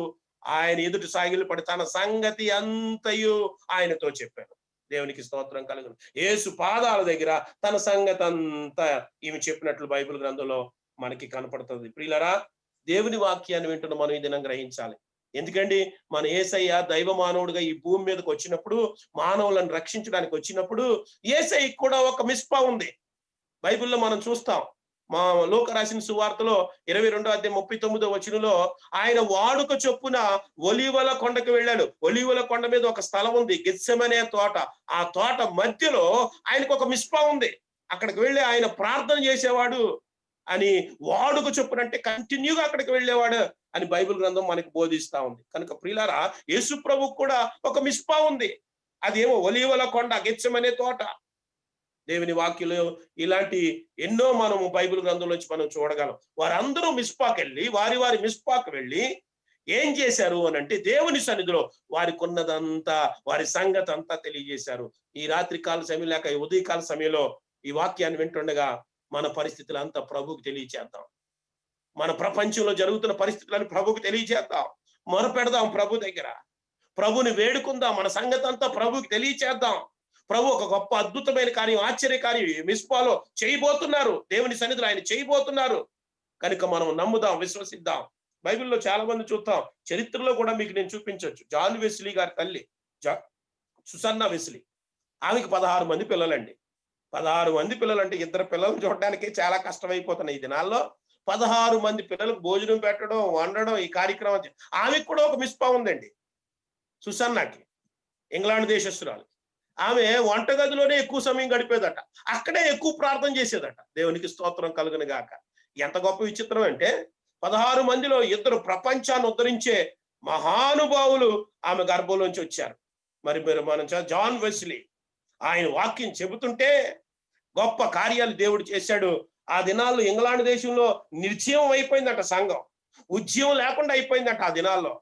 ఆయన ఎదుటి సాగిలపడి తన సంగతి అంతయు ఆయనతో చెప్పాను. దేవునికి స్తోత్రం కలుగును. యేసు పాదాల దగ్గర తన సంగతి అంతా ఈమె చెప్పినట్లు బైబిల్ గ్రంథంలో మనకి కనపడుతుంది. ప్రియులరా, దేవుని వాక్యాన్ని వింటున్న మనం ఈ దినం గ్రహించాలి. ఎందుకండి మన యేసయ్య దైవ మానవుడిగా ఈ భూమి మీదకి వచ్చినప్పుడు, మానవులను రక్షించడానికి వచ్చినప్పుడు యేసయ్యకి కూడా ఒక మిస్పా ఉంది. బైబిల్లో మనం చూస్తాం. మా లూకా రాసిన సువార్తలో 22వ అధ్యాయం 39వ వచనంలో ఆయన వాడుక చొప్పున ఒలీవల కొండకు వెళ్ళాడు. ఒలీవల కొండ మీద ఒక స్థలం ఉంది, గెత్సెమనే తోట. ఆ తోట మధ్యలో ఆయనకు ఒక మిస్పా ఉంది. అక్కడికి వెళ్ళి ఆయన ప్రార్థన చేసేవాడు అని వాడుక చొప్పున, అంటే కంటిన్యూగా అక్కడికి వెళ్ళేవాడు అని బైబిల్ గ్రంథం మనకి బోధిస్తా ఉంది. కనుక ప్రియులారా, యేసు ప్రభువుకు కూడా ఒక మిస్పా ఉంది. అదేమో ఒలీవల కొండ, గెత్సెమనే తోట. దేవుని వాక్యంలో ఇలాంటి ఎన్నో మనము బైబిల్ గ్రంథంలోంచి మనం చూడగలం. వారందరూ మిస్పాకి వెళ్ళి ఏం చేశారు అని అంటే దేవుని సన్నిధిలో వారికి ఉన్నదంతా, వారి సంగతి అంతా తెలియజేశారు. ఈ రాత్రి కాల సమయం లేక ఉదయకాల సమయంలో ఈ వాక్యాన్ని వింటుండగా మన పరిస్థితులు అంతా ప్రభువుకి తెలియచేద్దాం. మన ప్రపంచంలో జరుగుతున్న పరిస్థితులను ప్రభువుకి తెలియచేద్దాం. మొరపెడదాం ప్రభు దగ్గర, ప్రభుని వేడుకుందాం. మన సంగతి అంతా ప్రభువుకి తెలియచేద్దాం. ప్రభు ఒక గొప్ప అద్భుతమైన కార్యం, ఆశ్చర్య కార్యం మిస్పాలో చేయబోతున్నారు. దేవుని సన్నిధిలో ఆయన చేయబోతున్నారు. కనుక మనం నమ్ముదాం, విశ్వసిద్దాం. బైబిల్లో చాలా మంది చూస్తాం. చరిత్రలో కూడా మీకు నేను చూపించవచ్చు. జాన్ వెస్లీ గారి తల్లి సుసన్నా వెస్లీ, ఆమెకి 16 మంది పిల్లలండి. 16 మంది పిల్లలంటే 2 పిల్లలను చూడడానికి చాలా కష్టమైపోతున్నాయి ఈ దినాల్లో. 16 మంది పిల్లలకు భోజనం పెట్టడం, వండడం, ఈ కార్యక్రమం. ఆమెకు కూడా ఒక మిస్పా ఉందండి. సుసన్నాకి, ఇంగ్లాండ్ దేశస్తురాలు. ఆమె వంటగదిలోనే ఎక్కువ సమయం గడిపేదట, అక్కడే ఎక్కువ ప్రార్థన చేసేదట. దేవునికి స్తోత్రం కలుగును గాక. ఎంత గొప్ప విచిత్రం అంటే 16 మందిలో 2 ప్రపంచాన్ని ఉద్ధరించే మహానుభావులు ఆమె గర్భంలోంచి వచ్చారు. మరి మనం జాన్ వెస్లీ, ఆయన వాక్యం చెబుతుంటే గొప్ప కార్యాలు దేవుడు చేశాడు. ఆ దినాల్లో ఇంగ్లాండ్ దేశంలో నిర్జీవం అయిపోయిందట సంఘం. ఉద్యమం లేకుండా అయిపోయిందట ఆ దినాల్లో.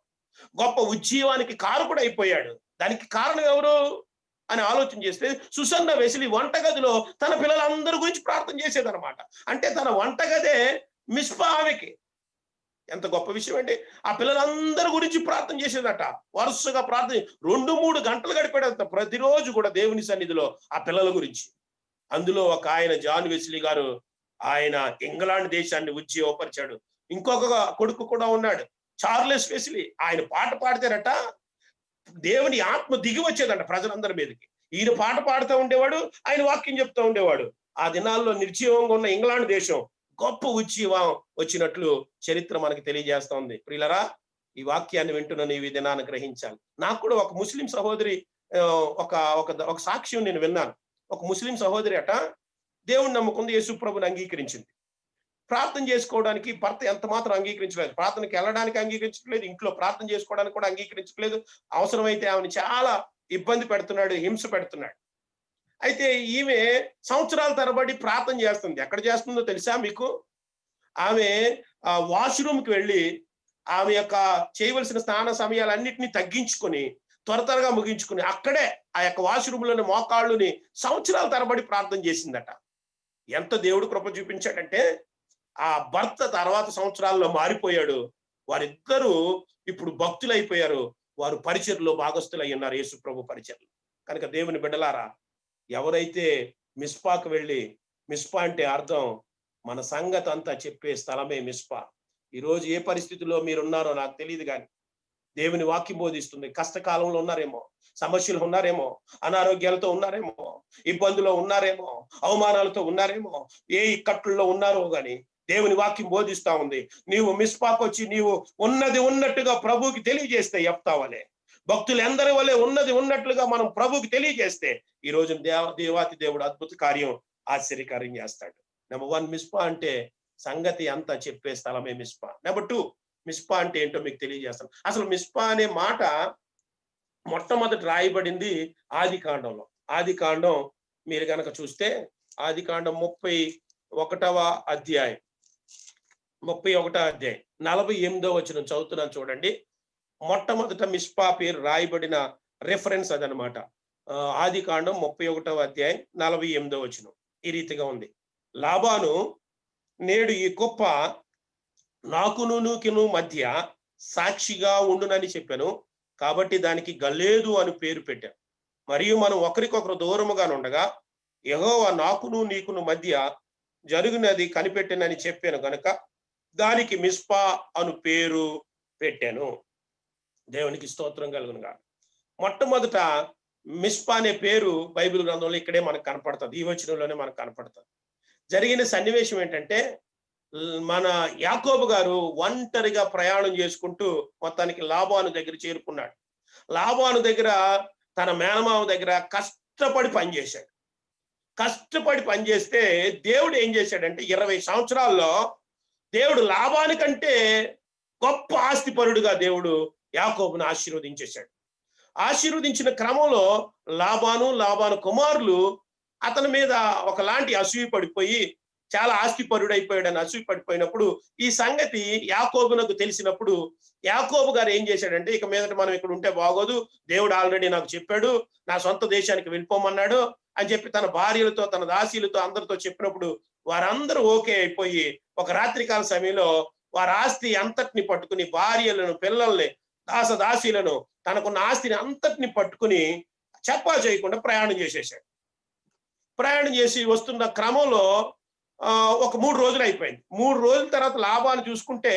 గొప్ప ఉద్యమానికి కారకుడు అయిపోయాడు. దానికి కారణం ఎవరు అని ఆలోచన చేస్తే సుసన్నా వెస్లీ వంటగదిలో తన పిల్లలందరి గురించి ప్రార్థన చేసేదనమాట. అంటే తన వంటగదే మిస్పా ఆమెకి. ఎంత గొప్ప విషయం అండి. ఆ పిల్లలందరి గురించి ప్రార్థన చేసేదట. వరుసగా ప్రార్థన 2-3 గంటలు గడిపాడంట ప్రతిరోజు కూడా దేవుని సన్నిధిలో ఆ పిల్లల గురించి. అందులో ఒక ఆయన జాన్ వెస్లీ గారు, ఆయన ఇంగ్లాండ్ దేశాన్ని ఉజ్జీవపరిచాడు. ఇంకొక కొడుకు కూడా ఉన్నాడు, చార్లెస్ వెస్లీ. ఆయన పాట పాడితేనట దేవుని ఆత్మ దిగి వచ్చేదంట ప్రజలందరి మీదకి. ఈయన పాట పాడుతూ ఉండేవాడు, ఆయన వాక్యం చెప్తూ ఉండేవాడు. ఆ దినాల్లో నిర్జీవంగా ఉన్న ఇంగ్లాండ్ దేశం గొప్ప ఉజ్జీవం వచ్చినట్లు చరిత్ర మనకి తెలియజేస్తోంది. ప్రియులరా, ఈ వాక్యాన్ని వింటున్న నీవు ఈ దినాన్ని గ్రహించాలి. నాకు కూడా ఒక ముస్లిం సహోదరి ఒక సాక్ష్యం నేను విన్నాను. ఒక ముస్లిం సహోదరి అట దేవుణ్ణి నమ్ముకుంది, యేసు ప్రభుని అంగీకరించింది. ప్రార్థన చేసుకోవడానికి భర్త ఎంత మాత్రం అంగీకరించలేదు. ప్రార్థనకి వెళ్ళడానికి అంగీకరించట్లేదు, ఇంట్లో ప్రార్థన చేసుకోవడానికి కూడా అంగీకరించట్లేదు. అవసరమైతే ఆమెను చాలా ఇబ్బంది పెడుతున్నాడు, హింస పెడుతున్నాడు. అయితే ఈమె సంవత్సరాల తరబడి ప్రార్థన చేస్తుంది. ఎక్కడ చేస్తుందో తెలుసా మీకు? ఆమె వాష్రూమ్కి వెళ్ళి ఆమె యొక్క చేయవలసిన స్నాన సమయాలన్నింటినీ తగ్గించుకొని త్వరగా ముగించుకుని అక్కడే ఆ యొక్క వాష్రూమ్లోని మోకాళ్ళుని సంవత్సరాల తరబడి ప్రార్థన చేసిందట. ఎంత దేవుడు కృప చూపించాడంటే ఆ భర్త తర్వాత సంవత్సరాల్లో మారిపోయాడు. వారిద్దరూ ఇప్పుడు భక్తులైపోయారు. వారు పరిచర్లో భాగస్థులై ఉన్నారు, యేసు ప్రభు పరిచర్లు. కనుక దేవుని బిడ్డలారా, ఎవరైతే మిస్పాకు వెళ్ళి, మిస్పా అంటే అర్థం మన సంగతి అంతా చెప్పే స్థలమే మిస్పా. ఈరోజు ఏ పరిస్థితిలో మీరున్నారో నాకు తెలియదు, కానీ దేవుని వాక్యం బోధిస్తుంది. కష్టకాలంలో ఉన్నారేమో, సమస్యలు ఉన్నారేమో, అనారోగ్యాలతో ఉన్నారేమో, ఇబ్బందులో ఉన్నారేమో, అవమానాలతో ఉన్నారేమో, ఏ ఇక్కట్లలో ఉన్నారో గాని దేవుని వాక్యం బోధిస్తా ఉంది. నీవు మిస్పాకు వచ్చి నీవు ఉన్నది ఉన్నట్టుగా ప్రభువుకి తెలియజేస్తే, యెఫ్తావలే భక్తులు ఎందరి వలె ఉన్నది ఉన్నట్లుగా మనం ప్రభువుకి తెలియజేస్తే ఈ రోజు దేవాతి దేవుడు అద్భుత కార్యం, ఆశ్చర్యకార్యం చేస్తాడు. నెంబర్ 1 మిస్పా అంటే సంగతి అంతా చెప్పే స్థలమే మిస్పా. నెంబర్ 2 మిస్పా అంటే ఏంటో మీకు తెలియజేస్తాను. అసలు మిస్పా అనే మాట మొట్టమొదటి రాయబడింది ఆదికాండంలో. ఆదికాండం మీరు గనక చూస్తే ఆదికాండం 31వ అధ్యాయం 48వ వచనం చదువుతున్నాను చూడండి. మొట్టమొదట మిస్పా పేరు రాయబడిన రెఫరెన్స్ అదనమాట. ఆదికాండం 31వ అధ్యాయం 48వ వచనం ఈ రీతిగా ఉంది. లాబాను, నేడు ఈ కుప్ప నాకును నీకును మధ్య సాక్షిగా ఉండునని చెప్పాను, కాబట్టి దానికి గల్లేదు అని పేరు పెట్టాను. మరియు మనం ఒకరికొకరు దూరముగా ఉండగా యెహోవా నాకును నీకును మధ్య జరుగునది కనిపెట్టనని చెప్పాను గనుక దానికి మిస్పా అను పేరు పెట్టాను. దేవునికి స్తోత్రం కలుగునుగా. మొట్టమొదట మిస్పా అనే పేరు బైబిల్ గ్రంథంలో ఇక్కడే మనకు కనపడుతుంది, ఈ వచనంలోనే మనకు కనపడుతుంది. జరిగిన సన్నివేశం ఏంటంటే, మన యాకోబు గారు ఒంటరిగా ప్రయాణం చేసుకుంటూ మొత్తానికి లాబాను దగ్గర చేరుకున్నాడు. లాబాను దగ్గర తన మేనమామ దగ్గర కష్టపడి పనిచేశాడు. కష్టపడి పనిచేస్తే దేవుడు ఏం చేశాడంటే 20 సంవత్సరాల్లో దేవుడు లాబానికంటే గొప్ప ఆస్తిపరుడుగా దేవుడు యాకోబును ఆశీర్వదించేశాడు. ఆశీర్వదించిన క్రమంలో లాబాను కుమారులు అతని మీద ఒకలాంటి అసూయ పడిపోయి చాలా ఆస్తిపరుడైపోయాడని అసూయ పడిపోయినప్పుడు ఈ సంగతి యాకోబునకు తెలిసినప్పుడు యాకోబు గారు ఏం చేశాడంటే, ఇక మీదట మనం ఇక్కడ ఉంటే బాగోదు, దేవుడు ఆల్రెడీ నాకు చెప్పాడు, నా సొంత దేశానికి వెళ్ళిపోమన్నాడు అని చెప్పి తన భార్యలతో తన దాసీలతో అందరితో చెప్పినప్పుడు వారందరూ ఓకే అయిపోయి ఒక రాత్రికాల సమయంలో వారి ఆస్తి అంతటిని పట్టుకుని, భార్యలను, పిల్లల్ని, దాసీలను, తనకున్న ఆస్తిని అంతటిని పట్టుకుని చెప్పా చేయకుండా ప్రయాణం చేసేసాడు. ప్రయాణం చేసి వస్తున్న క్రమంలో ఒక 3 రోజులు అయిపోయింది. 3 రోజుల తర్వాత లాబాను చూసుకుంటే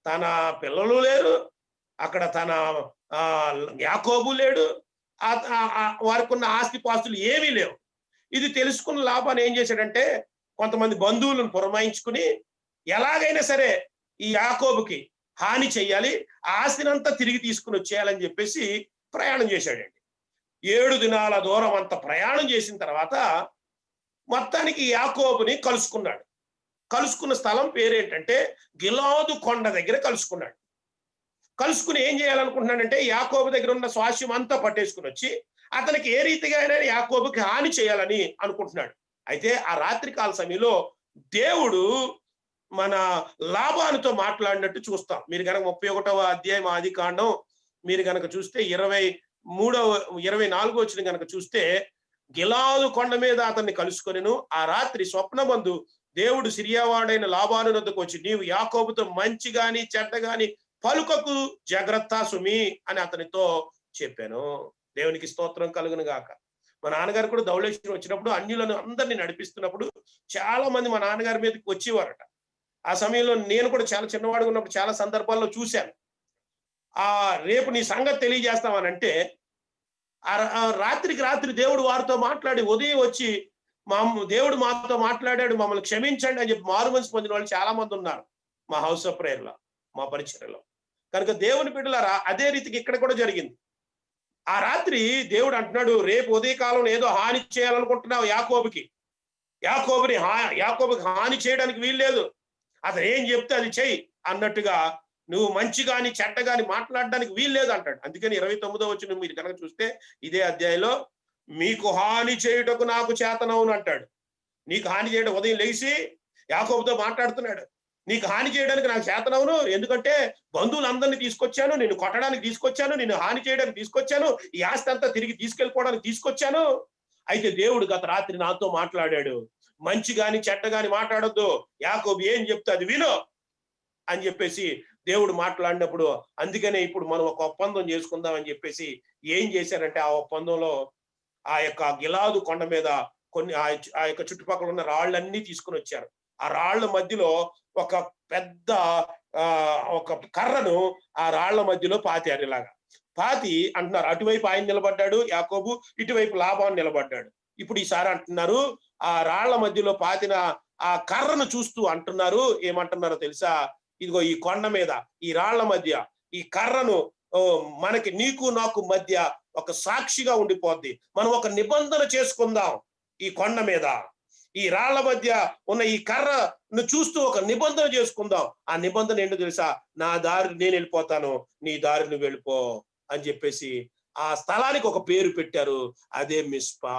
తన పిల్లలు లేరు, అక్కడ తన యాకోబు లేడు, వారికి ఉన్న ఆస్తి పాస్తులు ఏమీ లేవు. ఇది తెలుసుకున్న లాబాను ఏం చేశాడంటే కొంతమంది బంధువులను పురమాయించుకుని ఎలాగైనా సరే ఈ యాకోబుకి హాని చెయ్యాలి, ఆస్తినంతా తిరిగి తీసుకుని వచ్చేయాలని చెప్పేసి ప్రయాణం చేశాడండి. 7 దినాల దూరం అంత ప్రయాణం చేసిన తర్వాత మొత్తానికి యాకోబుని కలుసుకున్నాడు. కలుసుకున్న స్థలం పేరేంటంటే గిలాదు కొండ దగ్గర కలుసుకున్నాడు. కలుసుకుని ఏం చేయాలనుకుంటున్నాడంటే యాకోబు దగ్గర ఉన్న స్వాస్యం అంతా పట్టేసుకుని వచ్చి అతనికి ఏ రీతిగా అయినా యాకోబుకి హాని చేయాలని అనుకుంటున్నాడు. అయితే ఆ రాత్రికాల సమయంలో దేవుడు మన లాబానుతో మాట్లాడినట్టు చూస్తాం. మీరు కనుక 31వ అధ్యాయం ఆదికాండం మీరు కనుక చూస్తే 24వ వచనం కనుక చూస్తే గిలాదు కొండ మీద అతన్ని కలుసుకొనెను. ఆ రాత్రి స్వప్నమందు దేవుడు సిరియావాడైన లాబాను వద్దకు వచ్చి, నీవు యాకోబుతో మంచి గాని చెడ్డ గాని పలుకకు, జాగ్రత్త సుమి అని అతనితో చెప్పాను. దేవునికి స్తోత్రం కలుగును గాక. మా నాన్నగారు కూడా ధవళేశ్వరం వచ్చినప్పుడు అన్యులను అందరినీ నడిపిస్తున్నప్పుడు చాలా మంది మా నాన్నగారి మీదకి వచ్చేవారట. ఆ సమయంలో నేను కూడా చాలా చిన్నవాడుగా ఉన్నప్పుడు చాలా సందర్భాల్లో చూశాను. రేపు నీ సంగతి తెలియజేస్తామనంటే రాత్రికి రాత్రి దేవుడు వారితో మాట్లాడి ఉదయం వచ్చి, దేవుడు మాతో మాట్లాడాడు, మమ్మల్ని క్షమించండి అని చెప్పి మారు మనసు పొందిన వాళ్ళు చాలా మంది ఉన్నారు మా హౌస్ ఆఫ్ ప్రేయర్ లో, మా పరిచర్యలో. కనుక దేవుని బిడ్డలారా, అదే రీతికి ఇక్కడ కూడా జరిగింది. ఆ రాత్రి దేవుడు అంటున్నాడు, రేపు ఉదయకాలం ఏదో హాని చేయాలనుకుంటున్నావు యాకోబుకి హాని చేయడానికి వీల్లేదు, అతను ఏం చెప్తే అది చెయ్యి అన్నట్టుగా, నువ్వు మంచి గాని చెడ్డ గాని మాట్లాడడానికి వీల్లేదు అంటాడు. అందుకని 29వ వచనం మీరు కనుక చూస్తే ఇదే అధ్యాయంలో, మీకు హాని చేయుటకు నాకు చేతనవును అంటాడు. నీకు హాని చేయడం, ఉదయం లేచి యాకోబుతో మాట్లాడుతున్నాడు, నీకు హాని చేయడానికి నాకు చేతనవును, ఎందుకంటే బంధువులందరినీ తీసుకొచ్చాను, నిన్ను కొట్టడానికి తీసుకొచ్చాను, నిన్ను హాని చేయడానికి తీసుకొచ్చాను, ఈ ఆస్తి అంతా తిరిగి తీసుకెళ్ళిపోవడానికి తీసుకొచ్చాను. అయితే దేవుడు గత రాత్రి నాతో మాట్లాడాడు, మంచి గాని చెడ్డ గాని మాట్లాడొద్దు, యాకోబు ఏం చెప్తే అది విను అని చెప్పేసి దేవుడు మాట్లాడినప్పుడు, అందుకనే ఇప్పుడు మనం ఒక ఒప్పందం చేసుకుందాం అని చెప్పేసి ఏం చేశారంటే, ఆ ఒప్పందంలో ఆ యొక్క గిలాదు కొండ మీద కొన్ని ఆ యొక్క చుట్టుపక్కల ఉన్న రాళ్ళన్నీ తీసుకుని వచ్చారు. ఆ రాళ్ల మధ్యలో ఒక పెద్ద ఒక కర్రను ఆ రాళ్ల మధ్యలో పాతారు. ఇలాగా పాతి అంటున్నారు, అటువైపు ఆయన నిలబడ్డాడు యాకోబు, ఇటువైపు లాబాను నిలబడ్డాడు. ఇప్పుడు ఈసారి అంటున్నారు, ఆ రాళ్ల మధ్యలో పాతిన ఆ కర్రను చూస్తూ అంటున్నారు, ఏమంటున్నారో తెలుసా, ఇదిగో ఈ కొండ మీద ఈ రాళ్ల మధ్య ఈ కర్రను మనకి నీకు నాకు మధ్య ఒక సాక్షిగా ఉండిపోద్ది, మనం ఒక నిబంధన చేసుకుందాం. ఈ కొండ మీద ఈ రాళ్ల మధ్య ఉన్న ఈ కర్రను చూస్తూ ఒక నిబంధన చేసుకుందాం. ఆ నిబంధన ఏంటో తెలుసా, నా దారి నేను వెళ్ళిపోతాను, నీ దారి నువ్వు వెళ్ళిపో అని చెప్పేసి ఆ స్థలానికి ఒక పేరు పెట్టారు, అదే మిస్పా.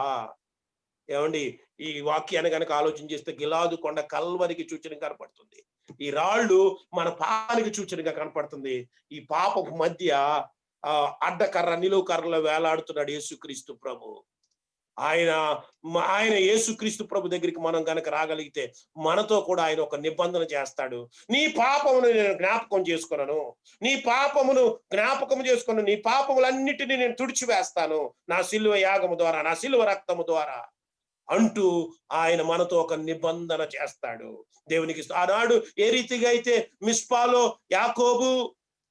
ఏమండి, ఈ వాక్యాన్ని కనుక ఆలోచన చేస్తే గిలాదు కొండ కల్వరికి సూచనగా కనపడుతుంది, ఈ రాళ్ళు మన పాపానికి సూచనగా కనపడుతుంది. ఈ పాపపు మధ్య అడ్డకర్ర నిలువు కర్రలో వేలాడుతున్నాడు యేసుక్రీస్తు ప్రభు. ఆయన యేసుక్రీస్తు ప్రభు దగ్గరికి మనం గనక రాగలిగితే మనతో కూడా ఆయన ఒక నిబంధన చేస్తాడు. నీ పాపమును నేను జ్ఞాపకం చేసుకున్నాను, నీ పాపమును జ్ఞాపకం చేసుకున్నాను, నీ పాపములన్నిటినీ నేను తుడిచివేస్తాను నా సిలువ యాగము ద్వారా, నా సిలువ రక్తము ద్వారా అంటూ ఆయన మనతో ఒక నిబంధన చేస్తాడు. దేవునికి ఆనాడు ఏ రీతిగా అయితే మిస్పాలో యాకోబు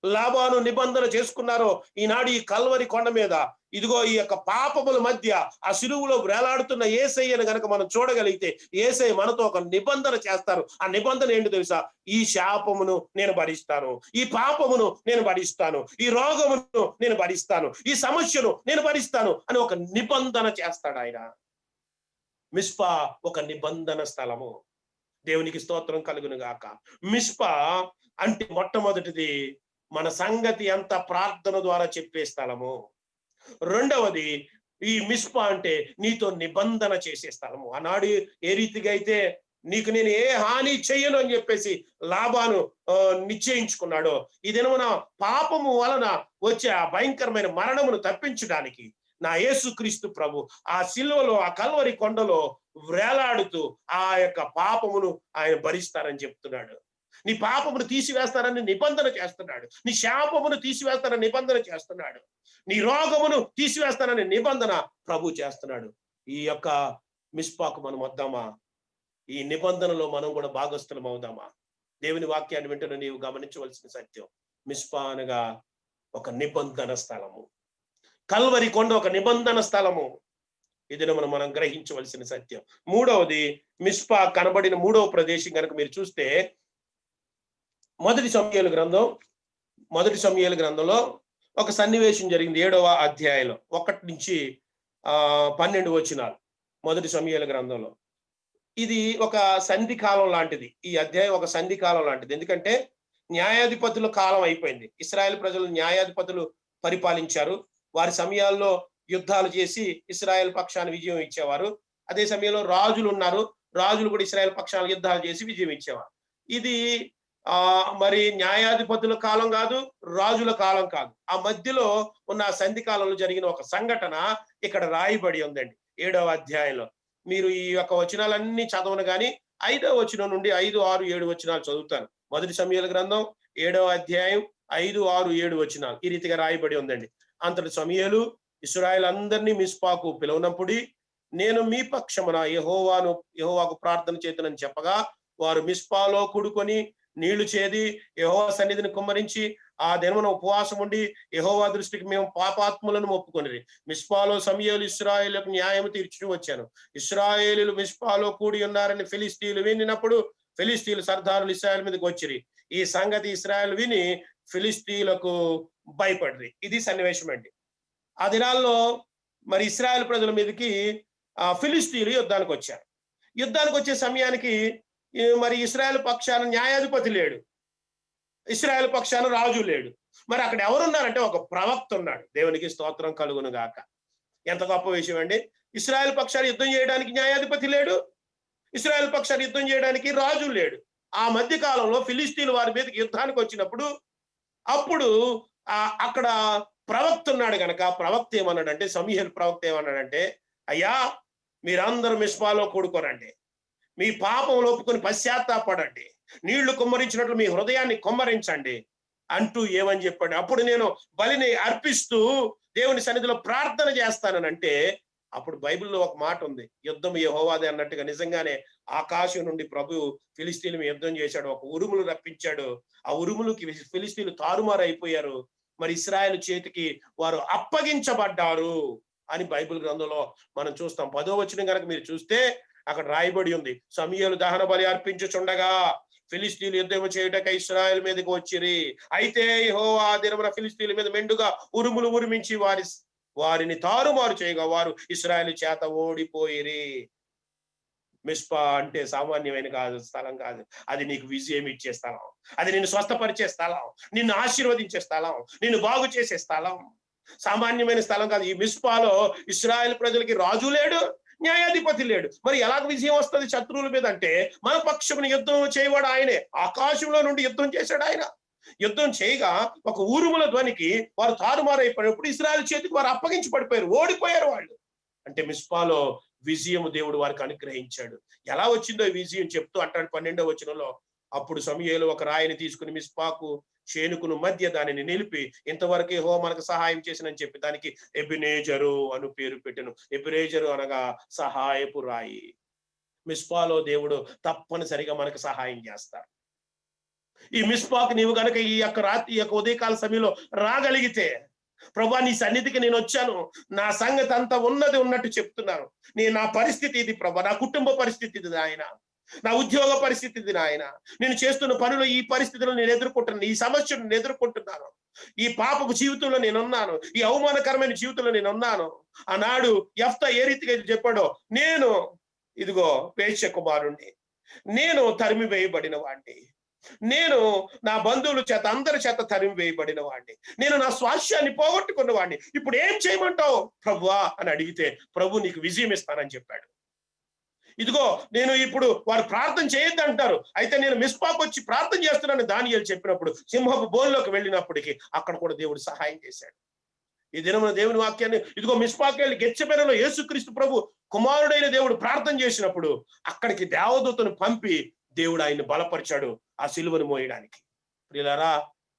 లాబాను నిబంధన చేసుకున్నారో, ఈనాడు ఈ కల్వరి కొండ మీద ఇదిగో ఈ యొక్క పాపముల మధ్య ఆ సిలువలో వేలాడుతున్న యేసయ్యను గనక మనం చూడగలిగితే యేసయ్య మనతో ఒక నిబంధన చేస్తారు. ఆ నిబంధన ఏంటో తెలుసా, ఈ శాపమును నేను భరిస్తాను, ఈ పాపమును నేను భరిస్తాను, ఈ రోగమును నేను భరిస్తాను, ఈ సమస్యను నేను భరిస్తాను అని ఒక నిబంధన చేస్తాడు ఆయన. మిస్పా ఒక నిబంధన స్థలము. దేవునికి స్తోత్రం కలుగును గాక. మిస్పా అంటే మొట్టమొదటిది మన సంగతి అంత ప్రార్థన ద్వారా చెప్పే స్థలము. రెండవది ఈ మిస్పా అంటే నీతో నిబంధన చేసే స్థలము. ఆనాడు ఏ రీతిగా అయితే నీకు నేను ఏ హాని చెయ్యను అని చెప్పేసి లాబాను నిశ్చయించుకున్నాడో, ఈ దినమున పాపము వలన వచ్చే ఆ భయంకరమైన మరణమును తప్పించడానికి నా యేసుక్రీస్తు ప్రభు ఆ సిలువలో ఆ కల్వరి కొండలో వేలాడుతూ ఆ యొక్క పాపమును ఆయన భరిస్తారని చెప్తున్నాడు. నీ పాపమును తీసివేస్తారని నిబంధన చేస్తున్నాడు, నీ శాపమును తీసివేస్తారని నిబంధన చేస్తున్నాడు, నీ రోగమును తీసివేస్తారని నిబంధన ప్రభు చేస్తున్నాడు. ఈ యొక్క మిస్పాకు మనం వద్దామా? ఈ నిబంధనలో మనం కూడా భాగస్థులం అవుదామా? దేవుని వాక్యాన్ని వింటున్న నీవు గమనించవలసిన సత్యం, మిస్పా అనగా ఒక నిబంధన స్థలము, కల్వరి కొండ ఒక నిబంధన స్థలము. ఇది మనం గ్రహించవలసిన సత్యం. మూడవది, మిస్పా కనబడిన మూడవ ప్రదేశం కనుక మీరు చూస్తే మొదటి సమూయేలు గ్రంథంలో ఒక సన్నివేశం జరిగింది. 7వ అధ్యాయంలో 1 నుంచి 12 వచనాలు. మొదటి సమూయేలు గ్రంథంలో ఇది ఒక సంధి కాలం లాంటిది. ఈ అధ్యాయం ఒక సంధి కాలం లాంటిది. ఎందుకంటే న్యాయాధిపతుల కాలం అయిపోయింది. ఇశ్రాయేల్ ప్రజలు న్యాయాధిపతులు పరిపాలించారు. వారి సమయాల్లో యుద్ధాలు చేసి ఇశ్రాయేల్ పక్షాన్ని విజయం ఇచ్చేవారు. అదే సమయంలో రాజులు ఉన్నారు, రాజులు కూడా ఇశ్రాయేల్ పక్షాన్ని యుద్ధాలు చేసి విజయం ఇచ్చేవారు. ఇది మరి న్యాయాధిపతుల కాలం కాదు, రాజుల కాలం కాదు. ఆ మధ్యలో ఉన్న సంధి కాలంలో జరిగిన ఒక సంఘటన ఇక్కడ రాయబడి ఉందండి 7వ అధ్యాయంలో. మీరు ఈ యొక్క వచనాలన్నీ చదవను కానీ 5వ వచనం నుండి 5, 6, 7 వచనాలు చదువుతాను. మొదటి సమూయేలు గ్రంథం 7వ అధ్యాయం 5, 6, 7 వచనాలు ఈ రీతిగా రాయబడి ఉందండి. అంతటి సమూయేలు ఇశ్రాయేలు అందరినీ మిస్పాకు పిలువనప్పుడు, నేను మీ పక్షమున యెహోవాకు ప్రార్థన చేతునని చెప్పగా, వారు మిస్పాలో కూడుకొని నీళ్లు చేది యెహోవా సన్నిధిని కుమ్మరించి ఆ దినమున ఉపవాసం ఉండి యెహోవా దృష్టికి మేము పాపాత్ములను ఒప్పుకొనిరి. మిస్పాలో సమూయేలు ఇశ్రాయేలుకు న్యాయం తీర్చుచూ వచ్చాను. ఇశ్రాయేలీలు మిస్పాలో కూడి ఉన్నారని ఫిలిష్తీయులు వినినప్పుడు ఫిలిష్తీయులు సర్దారులు ఇశ్రాయేలు మీదకి వచ్చిరి. ఈ సంగతి ఇశ్రాయేలు విని ఫిలిష్తీయులకు భయపడ్రి. ఇది సన్నివేశం అండి. ఆ దినాల్లో మరి ఇశ్రాయేల్ ప్రజల మీదకి ఫిలిష్తీయులు యుద్ధానికి వచ్చారు. యుద్ధానికి వచ్చే సమయానికి మరి ఇశ్రాయేల్ పక్షాన న్యాయాధిపతి లేడు, ఇశ్రాయేల్ పక్షాన రాజు లేడు. మరి అక్కడ ఎవరున్నారంటే ఒక ప్రవక్త ఉన్నాడు. దేవునికి స్తోత్రం కలుగును గాక. ఎంత గొప్ప విషయం అండి. ఇశ్రాయేల్ పక్షాన్ని యుద్ధం చేయడానికి న్యాయాధిపతి లేడు, ఇశ్రాయేల్ పక్షాన్ని యుద్ధం చేయడానికి రాజు లేడు. ఆ మధ్య కాలంలో ఫిలిష్తీయులు వారి మీదకి యుద్ధానికి వచ్చినప్పుడు అప్పుడు అక్కడ ప్రవక్త ఉన్నాడు గనక ప్రవక్త ఏమన్నాడంటే, సమూయేలు ప్రవక్త ఏమన్నాడంటే, అయ్యా మీరందరూ మిస్పాలో కూడుకోరండి, మీ పాపములు ఒప్పుకొని పశ్చాత్తాపడండి, నీళ్లు కుమ్మరించినట్లు మీ హృదయాన్ని కుమ్మరించండి అంటూ ఏమని చెప్పాడు. అప్పుడు నేను బలిని అర్పిస్తూ దేవుని సన్నిధిలో ప్రార్థన చేస్తానంటే, అప్పుడు బైబిల్లో ఒక మాట ఉంది, యుద్ధం యెహోవాదే అన్నట్టుగా నిజంగానే ఆకాశం నుండి ప్రభు ఫిలిష్తీయులు యుద్ధం చేశాడు. ఒక ఉరుములు రప్పించాడు. ఆ ఉరుములకి ఫిలిష్తీయులు తారుమారు అయిపోయారు. మరి ఇశ్రాయేలు చేతికి వారు అప్పగించబడ్డారు అని బైబిల్ గ్రంథంలో మనం చూస్తాం. 10వ వచనం కనుక మీరు చూస్తే అక్కడ రాయబడి ఉంది, సమూయేలు దహన బలి అర్పించుచుండగా ఫిలిష్తీయులు యుద్ధం చేయుటకై ఇశ్రాయేలు మీదకి వచ్చిరి. అయితే యెహోవా దినమున ఫిలిష్తీయుల మీద మెండుగా ఉరుములు ఉరిమించి వారిని తారుమారు చేయగా వారు ఇశ్రాయేలు చేత ఓడిపోయిరి. మిస్పా అంటే సామాన్యమైన స్థలం కాదు. అది నీకు విజయం ఇచ్చే స్థలం, అది నిన్ను స్వస్థపరిచే స్థలం, నిన్ను ఆశీర్వదించే స్థలం, నిన్ను బాగు చేసే స్థలం. సామాన్యమైన స్థలం కాదు. ఈ మిస్పాలో ఇశ్రాయేల్ ప్రజలకి రాజు లేడు, న్యాయాధిపతి లేడు. మరి ఎలాగ విజయం వస్తుంది శత్రువుల మీద అంటే, మన పక్షమును యుద్ధం చేయవాడు ఆయనే. ఆకాశంలో నుండి యుద్ధం చేశాడు ఆయన. యుద్ధం చేయగా ఒక ఊరుముల ధ్వనికి వారు తారుమారైపోయినప్పుడు ఇశ్రాయేల్ చేతికి వారు అప్పగించి పడిపోయారు, ఓడిపోయారు వాళ్ళు. అంటే మిస్పాలో విజయము దేవుడు వారికి అనుగ్రహించాడు. ఎలా వచ్చిందో ఈ విజయం చెప్తూ అంటాడు 12వ వచనంలో, అప్పుడు సమూయేలు ఒక రాయిని తీసుకుని మిస్పాకు చేనుకును మధ్య దానిని నిలిపి, ఇంతవరకు యెహోవా మనకు సహాయం చేసినని చెప్పి దానికి ఎబెనేజరు అను పేరు పెట్టెను. ఎబెనేజరు అనగా సహాయపు రాయి. మిస్పాలో దేవుడు తప్పనిసరిగా మనకు సహాయం చేస్తాడు. ఈ మిస్పాకు నీవు గనక ఈ యొక్క ఉదయకాల సమయంలో రాగలిగితే, ప్రభువా నీ సన్నిధికి నేను వచ్చాను, నా సంగతి అంతా ఉన్నది ఉన్నట్టు చెప్తున్నాను, నా పరిస్థితి ఇది ప్రభా, నా కుటుంబ పరిస్థితి ఇది నాయన, నా ఉద్యోగ పరిస్థితి ఇది నాయన, నేను చేస్తున్న పనులు ఈ పరిస్థితుల్లో నేను ఎదుర్కొంటున్నాను, ఈ సమస్యను నేను ఎదుర్కొంటున్నాను, ఈ పాపపు జీవితంలో నేనున్నాను, ఈ అవమానకరమైన జీవితంలో నేనున్నాను. ఆనాడు యెఫ్తా ఏ రీతిగా చెప్పాడో, నేను ఇదిగో వేశ్య కుమారుణ్ణి, నేను తరిమి వేయబడిన వాడిని, నేను నా బంధువుల చేత అందరి చేత తరిమి వేయబడిన వాడిని, నేను నా స్వాస్థ్యాన్ని పోగొట్టుకున్న వాడిని, ఇప్పుడు ఏం చేయమంటావు ప్రభువా అని అడిగితే, ప్రభు నీకు విజయం ఇస్తానని చెప్పాడు. ఇదిగో నేను ఇప్పుడు వారు ప్రార్థన చేయొద్దు అంటారు, అయితే నేను మిస్పాకు వచ్చి ప్రార్థన చేస్తున్నాను దానియేలు చెప్పినప్పుడు, సింహపు బోన్లోకి వెళ్ళినప్పటికీ అక్కడ కూడా దేవుడు సహాయం చేశాడు. ఈ దినమున దేవుని వాక్యాన్ని ఇదిగో మిస్పాకు వెళ్ళి గెత్సెమనేలో యేసుక్రీస్తు ప్రభు కుమారుడైన దేవుడు ప్రార్థన చేసినప్పుడు అక్కడికి దేవదూతను పంపి దేవుడు ఆయన్ని బలపరిచాడు ఆ సిలువను మోయడానికి. ప్రియులారా,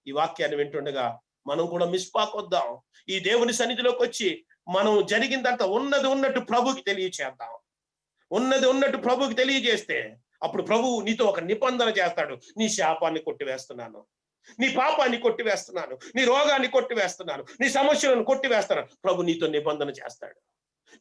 ఈ వాక్యాన్ని వింటుండగా మనం కూడా మిస్పాకు వద్దాం. ఈ దేవుని సన్నిధిలోకి వచ్చి మనం జరిగిందంతా ఉన్నది ఉన్నట్టు ప్రభుకి తెలియచేద్దాం. ఉన్నది ఉన్నట్టు ప్రభుకి తెలియజేస్తే అప్పుడు ప్రభువు నీతో ఒక నిబంధన చేస్తాడు. నీ శాపాన్ని కొట్టివేస్తున్నాను, నీ పాపాన్ని కొట్టివేస్తున్నాను, నీ రోగాన్ని కొట్టివేస్తున్నాను, నీ సమస్యలను కొట్టివేస్తున్నాను. ప్రభు నీతో నిబంధన చేస్తాడు.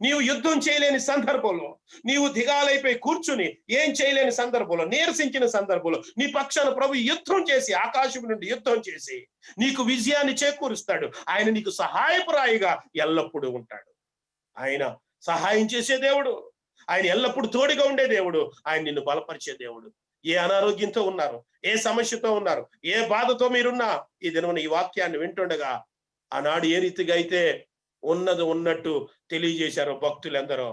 నీవు యుద్ధం చేయలేని సందర్భంలో, నీవు దిగాలైపోయి కూర్చుని ఏం చేయలేని సందర్భంలో, నీరసించిన సందర్భంలో నీ పక్షాన ప్రభు యుద్ధం చేసి, ఆకాశం నుండి యుద్ధం చేసి నీకు విజయాన్ని చేకూరుస్తాడు. ఆయన నీకు సహాయపురాయిగా ఎల్లప్పుడూ ఉంటాడు. ఆయన సహాయం చేసే దేవుడు, ఆయన ఎల్లప్పుడూ తోడుగా ఉండే దేవుడు, ఆయన నిన్ను బలపరిచే దేవుడు. ఏ అనారోగ్యంతో ఉన్నారు, ఏ సమస్యతో ఉన్నారు, ఏ బాధతో మీరున్నా ఈ దినమున ఈ వాక్యాన్ని వింటుండగా, ఆనాడు ఏ రీతిగా అయితే ఉన్నది ఉన్నట్టు తెలియజేశారో భక్తులందరూ,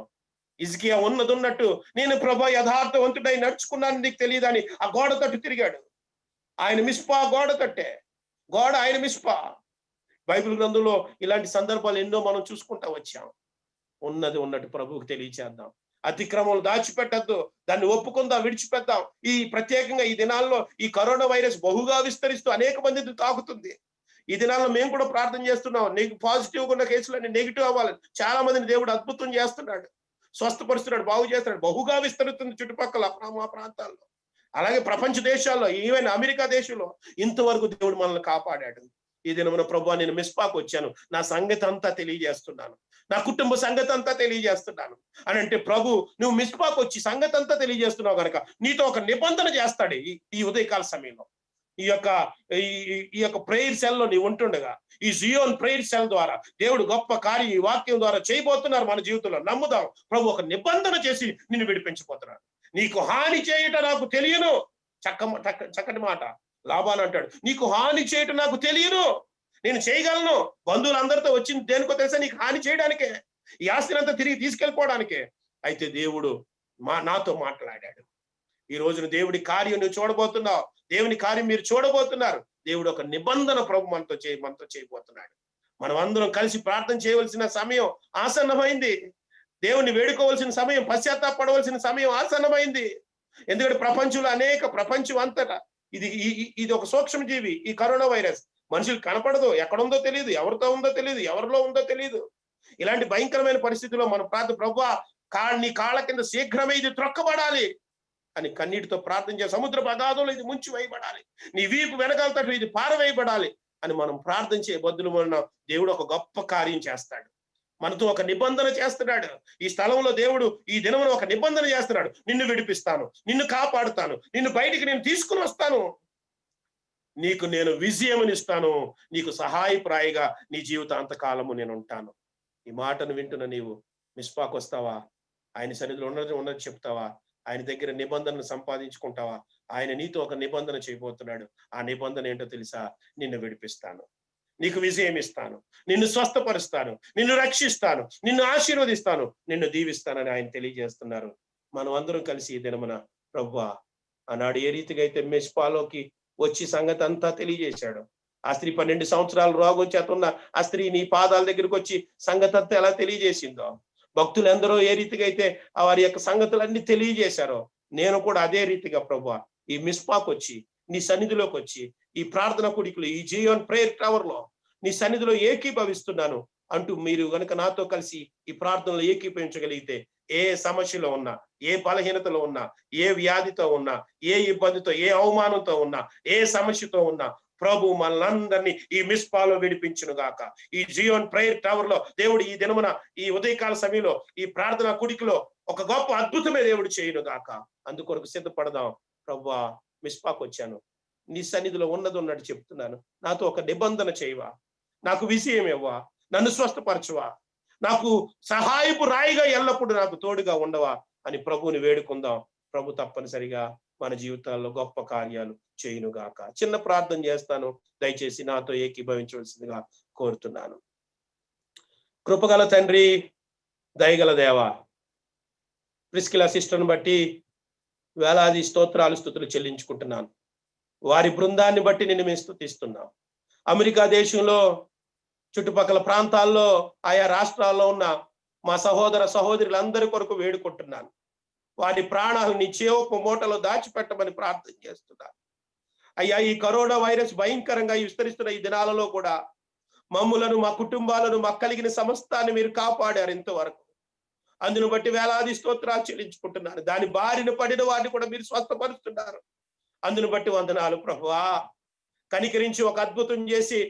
హిజ్కియా ఉన్నది ఉన్నట్టు నేను ప్రభా యథార్థవంతుడై నడుచుకున్నాను నీకు తెలియదని ఆ గోడ తట్టు తిరిగాడు. ఆయన మిస్పా గోడ తట్టే, గోడ ఆయన మిస్పా. బైబిల్ గ్రంథంలో ఇలాంటి సందర్భాలు ఎన్నో మనం చూసుకుంటా వచ్చాం. ఉన్నది ఉన్నట్టు ప్రభువుకు తెలియచేద్దాం. అతిక్రమం దాచిపెట్టద్దు, దాన్ని ఒప్పుకుందాం, విడిచిపెద్దాం. ఈ ప్రత్యేకంగా ఈ దినాల్లో ఈ కరోనా వైరస్ బహుగా విస్తరిస్తూ అనేక మందిని తాకుతుంది. ఈ దినాల్లో మేము కూడా ప్రార్థన చేస్తున్నాం, నీకు పాజిటివ్ ఉన్న కేసులన్నీ నెగిటివ్ అవ్వాలి. చాలా మందిని దేవుడు అద్భుతం చేస్తున్నాడు, స్వస్థపరుస్తున్నాడు, బాగు చేస్తున్నాడు. బహుగా విస్తరిస్తుంది చుట్టుపక్కల మా ప్రాంతాల్లో, అలాగే ప్రపంచ దేశాల్లో, ఈవెన్ అమెరికా దేశంలో ఇంతవరకు దేవుడు మనల్ని కాపాడాడు. ఈ దినమున ప్రభువా నేను మిస్పాకు వచ్చాను, నా సంగతి అంతా తెలియజేస్తున్నాను, నా కుటుంబ సంగతి అంతా తెలియజేస్తున్నాను అని అంటే, ప్రభు నువ్వు మిస్పాకు వచ్చి సంగతి అంతా తెలియజేస్తున్నావు కనుక నీతో ఒక నిబంధన చేస్తాడు. ఈ ఉదయకాల సమయంలో ఈ యొక్క ప్రేయర్ సెల్ లో నీవు ఉంటుండగా, ఈ జియోన్ ప్రేయర్ సెల్ ద్వారా దేవుడు గొప్ప కార్యం ఈ వాక్యం ద్వారా చేయబోతున్నారు మన జీవితంలో. నమ్ముదాం, ప్రభు ఒక నిబంధన చేసి నిన్ను విడిపించబోతున్నాడు. నీకు హాని చేయట నాకు తెలియను, చక్కటి మాట. లాభాలు అంటాడు, నీకు హాని చేయటం నాకు తెలియను, నేను చేయగలను. బంధువులందరితో వచ్చింది దేనికో తెలుసా? నీకు హాని చేయడానికే, ఈ ఆస్తిని అంతా తిరిగి తీసుకెళ్ళిపోవడానికే. అయితే దేవుడు నాతో మాట్లాడాడు. ఈ రోజున దేవుడి కార్యం నువ్వు చూడబోతున్నావు, దేవుని కార్యం మీరు చూడబోతున్నారు. దేవుడు ఒక నిబంధన ప్రభు మనతో చేయబోతున్నాడు. మనం అందరం కలిసి ప్రార్థన చేయవలసిన సమయం ఆసన్నమైంది. దేవుని వేడుకోవలసిన సమయం, పశ్చాత్తాపడవలసిన సమయం ఆసన్నమైంది. ఎందుకంటే ప్రపంచం అంతటా ఇది ఒక సూక్ష్మజీవి. ఈ కరోనా వైరస్ మనుషులు కనపడదు, ఎక్కడుందో తెలియదు, ఎవరితో ఉందో తెలియదు, ఎవరిలో ఉందో తెలియదు. ఇలాంటి భయంకరమైన పరిస్థితుల్లో మనం ప్రభువా నీ కాళ్ళ కింద శీఘ్రమే ఇది త్రొక్కబడాలి అని కన్నీటితో ప్రార్థన చేసి, సముద్ర అగాధంలో ఇది ముంచి వేయబడాలి, నీ వీపు వెనకాల తట్టు ఇది పారవేయబడాలి అని మనం ప్రార్థన చేయబద్దులు మన దేవుడు ఒక గొప్ప కార్యం చేస్తాడు. మనతో ఒక నిబంధన చేస్తున్నాడు. ఈ స్థలంలో దేవుడు ఈ దినమున ఒక నిబంధన చేస్తున్నాడు. నిన్ను విడిపిస్తాను, నిన్ను కాపాడుతాను, నిన్ను బయటికి నేను తీసుకుని వస్తాను, నీకు నేను విజయమునిస్తాను, నీకు సహాయప్రాయిగా నీ జీవితాంతకాలము నేను ఉంటాను. ఈ మాటను వింటున్న నీవు మిస్పాకు వస్తావా? ఆయన సన్నిధిలో ఉన్నది చెప్తావా? ఆయన దగ్గర నిబంధనను సంపాదించుకుంటావా? ఆయన నీతో ఒక నిబంధన చేయబోతున్నాడు. ఆ నిబంధన ఏంటో తెలుసా? నిన్ను విడిపిస్తాను, నీకు విజయం ఇస్తాను, నిన్ను స్వస్థపరుస్తాను, నిన్ను రక్షిస్తాను, నిన్ను ఆశీర్వదిస్తాను, నిన్ను దీవిస్తానని ఆయన తెలియజేస్తున్నారు. మనం అందరం కలిసి ఈ దినమున ప్రభువా ఆనాడు ఏ రీతిగా అయితే మిస్పాలోకి వచ్చి సంగతి అంతా తెలియజేశాడు, ఆ స్త్రీ 12 సంవత్సరాలు రోగం చేత ఉన్న ఆ స్త్రీ నీ పాదాల దగ్గరికి వచ్చి సంగతి అంతా ఎలా తెలియజేసిందో, భక్తులు ఎందరో ఏ రీతిగా అయితే వారి యొక్క సంగతులన్నీ తెలియజేశారో, నేను కూడా అదే రీతిగా ప్రభువా ఈ మిస్పాకు వచ్చి నీ సన్నిధిలోకి వచ్చి ఈ ప్రార్థన కుడికులు ఈ జియోన్ ప్రేయర్ టవర్ లో నీ సన్నిధిలో ఏకీభవిస్తున్నాను అంటూ మీరు గనుక నాతో కలిసి ఈ ప్రార్థనలో ఏకీభవించగలిగితే, ఏ సమస్యలో ఉన్నా, ఏ బలహీనతలో ఉన్నా, ఏ వ్యాధితో ఉన్నా, ఏ ఇబ్బందితో, ఏ అవమానంతో ఉన్నా, ఏ సమస్యతో ఉన్నా, ప్రభు మనలందరినీ ఈ మిస్పాలో విడిపించును గాక. ఈ జియోన్ ప్రేయర్ టవర్ లో దేవుడు ఈ దినమున ఈ ఉదయకాల సమయంలో ఈ ప్రార్థన కుడికిలో ఒక గొప్ప అద్భుతమే దేవుడు చేయును గాక. అందుకొరకు సిద్ధపడదాం. ప్రభువా మిస్పాకు వచ్చాను, నీ సన్నిధిలో ఉన్నట్టు చెప్తున్నాను, నాతో ఒక నిబంధన చేయవా, నాకు విజయం ఇవ్వవా, నన్ను స్వస్థపరచువా, నాకు సహాయపు రాయిగా ఎల్లప్పుడూ నాకు తోడుగా ఉండవా అని ప్రభువుని వేడుకుందాం. ప్రభు తప్పనిసరిగా మన జీవితాల్లో గొప్ప కార్యాలు చేయునుగాక. చిన్న ప్రార్థన చేస్తాను, దయచేసి నాతో ఏకీభవించవలసిందిగా కోరుతున్నాను. కృపగల తండ్రి, దయగల దేవా, ప్రిస్కిలా సిస్టర్ను బట్టి వేలాది స్తుతులు చెల్లించుకుంటున్నాను. వారి బృందాన్ని బట్టి నిన్ను మేము స్తుతిస్తున్నాం. అమెరికా దేశంలో చుట్టుపక్కల ప్రాంతాల్లో ఆయా రాష్ట్రాల్లో ఉన్న మా సహోదర సహోదరులందరి కొరకు వేడుకుంటున్నాను. వారి ప్రాణాలు నీ చేవపు మూటలో దాచిపెట్టమని ప్రార్థన చేస్తున్నాను. అయ్యా, ఈ కరోనా వైరస్ భయంకరంగా విస్తరిస్తున్న ఈ దినాలలో కూడా మమ్ములను, మా కుటుంబాలను, మా కలిగిన సమస్తాన్ని మీరు కాపాడారు ఇంతవరకు. అందును బట్టి వేలాది స్తోత్రాలు చెల్లించుకుంటున్నారు. దాని బారిన పడిన వారిని కూడా మీరు స్వస్థపరుస్తున్నారు. అందును బట్టి వందనాలు ప్రభువా. కనికరించి ఒక అద్భుతం చేసి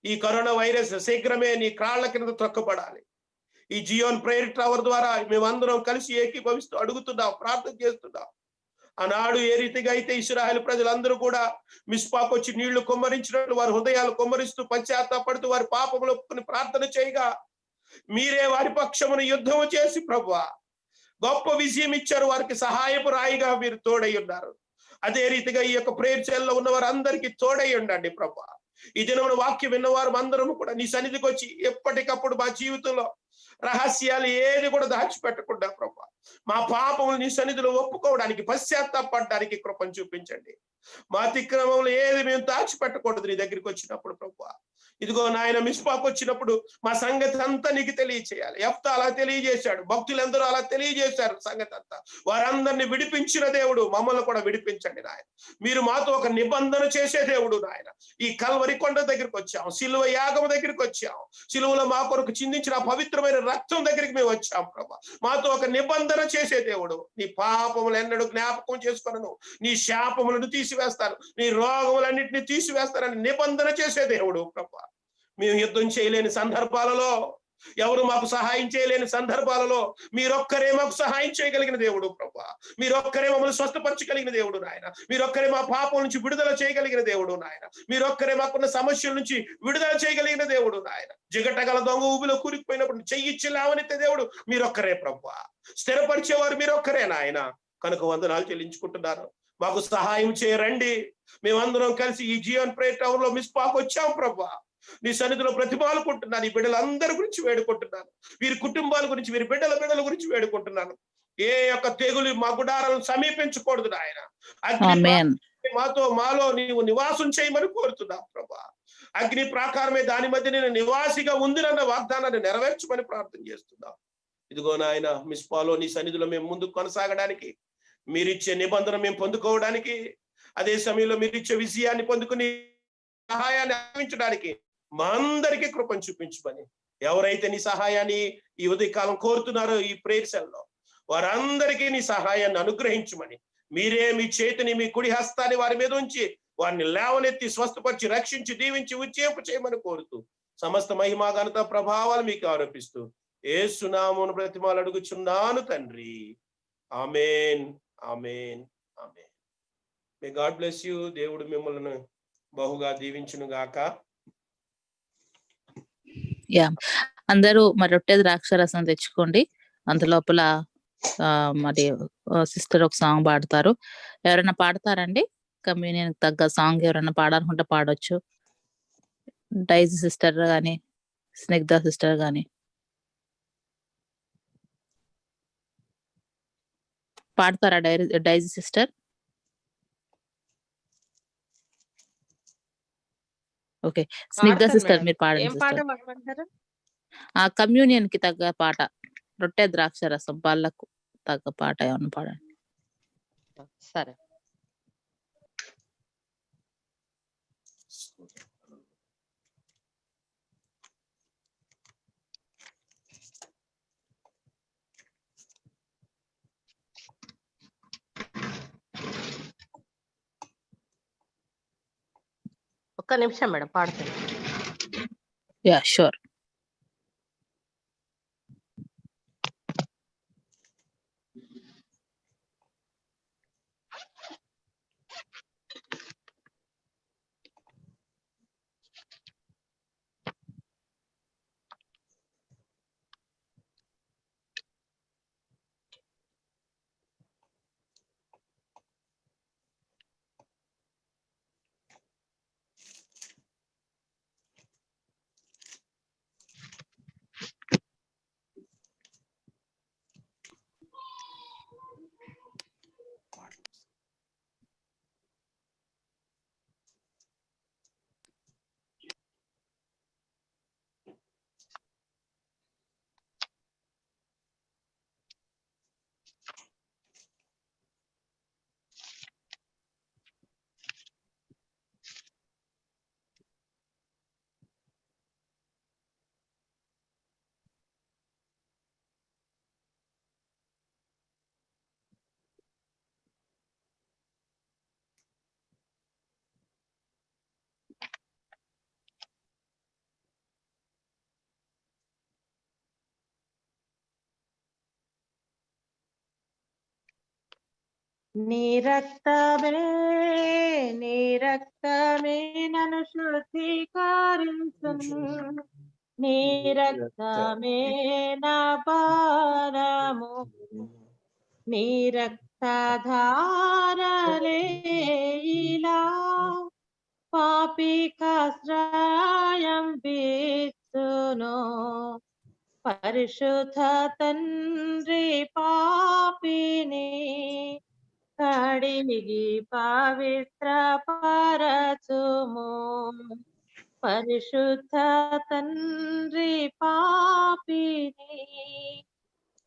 ఈ కరోనా వైరస్ శీఘ్రమే నీ కాళ్ళ కింద త్రొక్కబడాలి. ఈ జియోన్ ప్రేయర్ టవర్ ద్వారా మేమందరం కలిసి ఏకీభవిస్తూ అడుగుతున్నాం, ప్రార్థన చేస్తున్నాం. ఆనాడు ఏ రీతిగా అయితే ఇశ్రాయేలు ప్రజలందరూ కూడా మిస్పాకు వచ్చి నీళ్లు కుమ్మరించినట్లు వారి హృదయాలు కుమ్మరిస్తూ పశ్చాత్తాపడుతూ వారి పాపములు ఒప్పుకొని ప్రార్థన చేయగా మీరే వారి పక్షమును యుద్ధము చేసి ప్రభువా గొప్ప విజయం ఇచ్చారు. వారికి సహాయపు రాయిగా మీరు తోడై ఉన్నారు. అదే రీతిగా ఈ యొక్క ప్రేయర్ సెల్లో ఉన్న వారందరికీ తోడై ఉండండి ప్రభువా. ఈ దినమున వాక్యం విన్నవారు అందరము కూడా నీ సన్నిధికి వచ్చి ఎప్పటికప్పుడు మా జీవితంలో రహస్యాలు ఏది కూడా దాచిపెట్టకుండా ప్రభా మా పాపములు నీ సన్నిధిలో ఒప్పుకోవడానికి, పశ్చాత్తాపడడానికి కృపను చూపించండి. మా అతిక్రమంలో ఏది మేము దాచిపెట్టకూడదు నీ దగ్గరికి వచ్చినప్పుడు ప్రభా. ఇదిగో నాయన, మిస్పాకు వచ్చినప్పుడు మా సంగతి అంతా నీకు తెలియచేయాలి. యెఫ్తా అలా తెలియజేశాడు, భక్తులందరూ అలా తెలియజేశారు సంగతి అంతా. వారందరినీ విడిపించిన దేవుడు, మమ్మల్ని కూడా విడిపించండి నాయన. మీరు మాతో ఒక నిబంధన చేసే దేవుడు నాయన. ఈ కల్వరి కొండ దగ్గరికి వచ్చాం, సిలువ యాగం దగ్గరికి వచ్చాం, సిలువలో మా కొరకు చిందించిన పవిత్రమైన రక్తం దగ్గరికి మేము వచ్చాం ప్రభా. మాతో ఒక నిబంధన చేసే దేవుడు. నీ పాపములు ఎన్నడూ జ్ఞాపకం చేసుకొనను, నీ శాపములను తీసివేస్తాను, నీ రోగములన్నింటినీ తీసివేస్తానని నిబంధన చేసే దేవుడు ప్రభా. మేము యుద్ధం చేయలేని సందర్భాలలో, ఎవరు మాకు సహాయం చేయలేని సందర్భాలలో మీరొక్కరే మాకు సహాయం చేయగలిగిన దేవుడు ప్రభా. మీరొక్కరే మమ్మల్ని స్వస్థపరచగలిగిన దేవుడు నాయన. మీరొక్కరే మా పాపం నుంచి విడుదల చేయగలిగిన దేవుడు నాయన. మీరొక్కరే మాకున్న సమస్యల నుంచి విడుదల చేయగలిగిన దేవుడు నాయన. జిగటగల దొంగ ఊబిలో కూరుకుపోయినప్పుడు చెయ్యిచ్చి లేవనెత్తే దేవుడు మీరొక్కరే ప్రభా. స్థిరపరిచేవారు మీరొక్కరే నాయన. కనుక వందనాలు చెల్లించుకుంటున్నారు. మాకు సహాయం చేయరండి. మేమందరం కలిసి ఈ జీవన్ ప్రేయర్ టౌన్ లో మిస్పాకు వచ్చాం ప్రభా. నీ సన్నిధిలో ప్రతిపాలుకుంటున్నాను. ఈ బిడ్డలందరి గురించి వేడుకుంటున్నాను. వీరి కుటుంబాల గురించి, వీరి బిడ్డల గురించి వేడుకుంటున్నాను. ఏ యొక్క తెగులు మా గుడారాలను సమీపించకూడదు నాయన. మాలో నీవు నివాసం చేయమని కోరుతున్నావు ప్రభా. అగ్ని ప్రాకారమే దాని మధ్య నేను నివాసిగా ఉందినన్న వాగ్దానాన్ని నెరవేర్చమని ప్రార్థన చేస్తున్నావు. ఇదిగో నాయన, మిస్పాలో నీ సన్నిధిలో మేము ముందుకు కొనసాగడానికి, మీరిచ్చే నిబంధన మేము పొందుకోవడానికి, అదే సమయంలో మీరిచ్చే విజయాన్ని పొందుకుని సహాయాన్ని అందించడానికి మా అందరికీ కృపను చూపించమని, ఎవరైతే నీ సహాయాన్ని ఈ ఉదయకాలం కోరుతున్నారో ఈ ప్రేయర్ సెల్లో, వారందరికీ నీ సహాయాన్ని అనుగ్రహించమని, మీరే మీ చేతిని, మీ కుడి హస్తాన్ని వారి మీద ఉంచి వారిని లేవనెత్తి స్వస్థపరిచి రక్షించి దీవించి ఉజ్జీంపు చేయమని కోరుతూ, సమస్త మహిమా ఘనత ప్రభావాలు మీకు ఆరోపిస్తూ యేసు నామమున బ్రతిమాలు అడుగుచున్నాను తండ్రి. ఆమేన్, ఆమేన్, ఆమేన్. May God bless you. దేవుడు మిమ్మల్ని బహుగా దీవించును గాక. అందరూ మరి రొట్టె ద్రాక్షరసం తెచ్చుకోండి. అందులోపల మరి సిస్టర్ ఒక సాంగ్ పాడతారు. ఎవరైనా పాడతారండి? కమ్యూనియన్ తగ్గ సాంగ్ ఎవరైనా పాడాలనుకుంటే పాడొచ్చు. డైజీ సిస్టర్ గాని, స్నిగ్ధ సిస్టర్ గాని పాడతారా? Daisy sister? Okay, Snigdha sister మీరు పాడండి. ఆ కమ్యూనియన్ కి తగ్గ పాట, రొట్టె ద్రాక్షరసం వాళ్ళకు తగ్గ పాట ఏమన్నా పాడండి. సరే. ఒక్క నిమిషం మేడం, పాడుతుంది. Yeah, sure. నీ రక్తమే నన్ను శుద్ధీకరించును, నీ రక్తమే నా భారము, నీ రక్తధారలే ఇలా పాపికాశ్రయం బిచ్చును, పరిశుద్ధ తండ్రి పాపిని కడిగి పవిత్ర పరచుము. పరిశుద్ధ తండ్రి పాపిని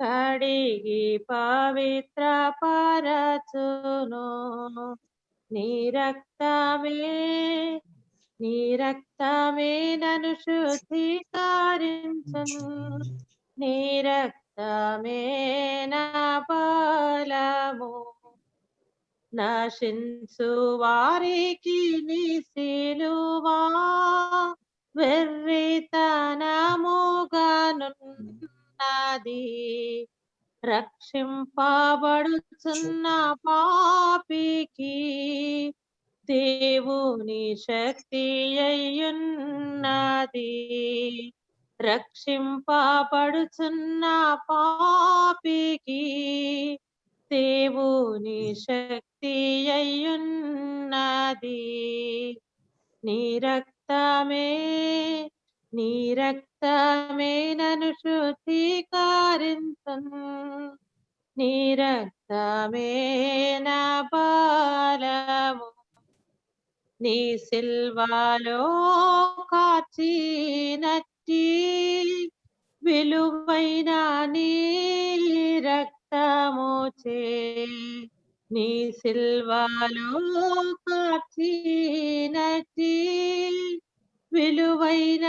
కడిగి పవిత్ర పరచును. నీ రక్తమే నన్ను శుద్ధీకరించును. నీ రక్తమే నా బలము. నశించు వారికి నీ సిలువా వెర్రితనముగానున్నది. రక్షింపబడుచున్న పాపికి దేవుని శక్తి అయ్యున్నది. రక్షింపబడుచున్న పాపికి దేవుని శక్తి అయ్యున్నది. నీ రక్తమే నన్ను శుద్ధీకరించును. నీ రక్తమే నా బలము. నీ సిల్వలో కార్చినట్టి విలువైన నీ రక్తముచే, నీ సిల్వలో కార్చినట్టి విలువైన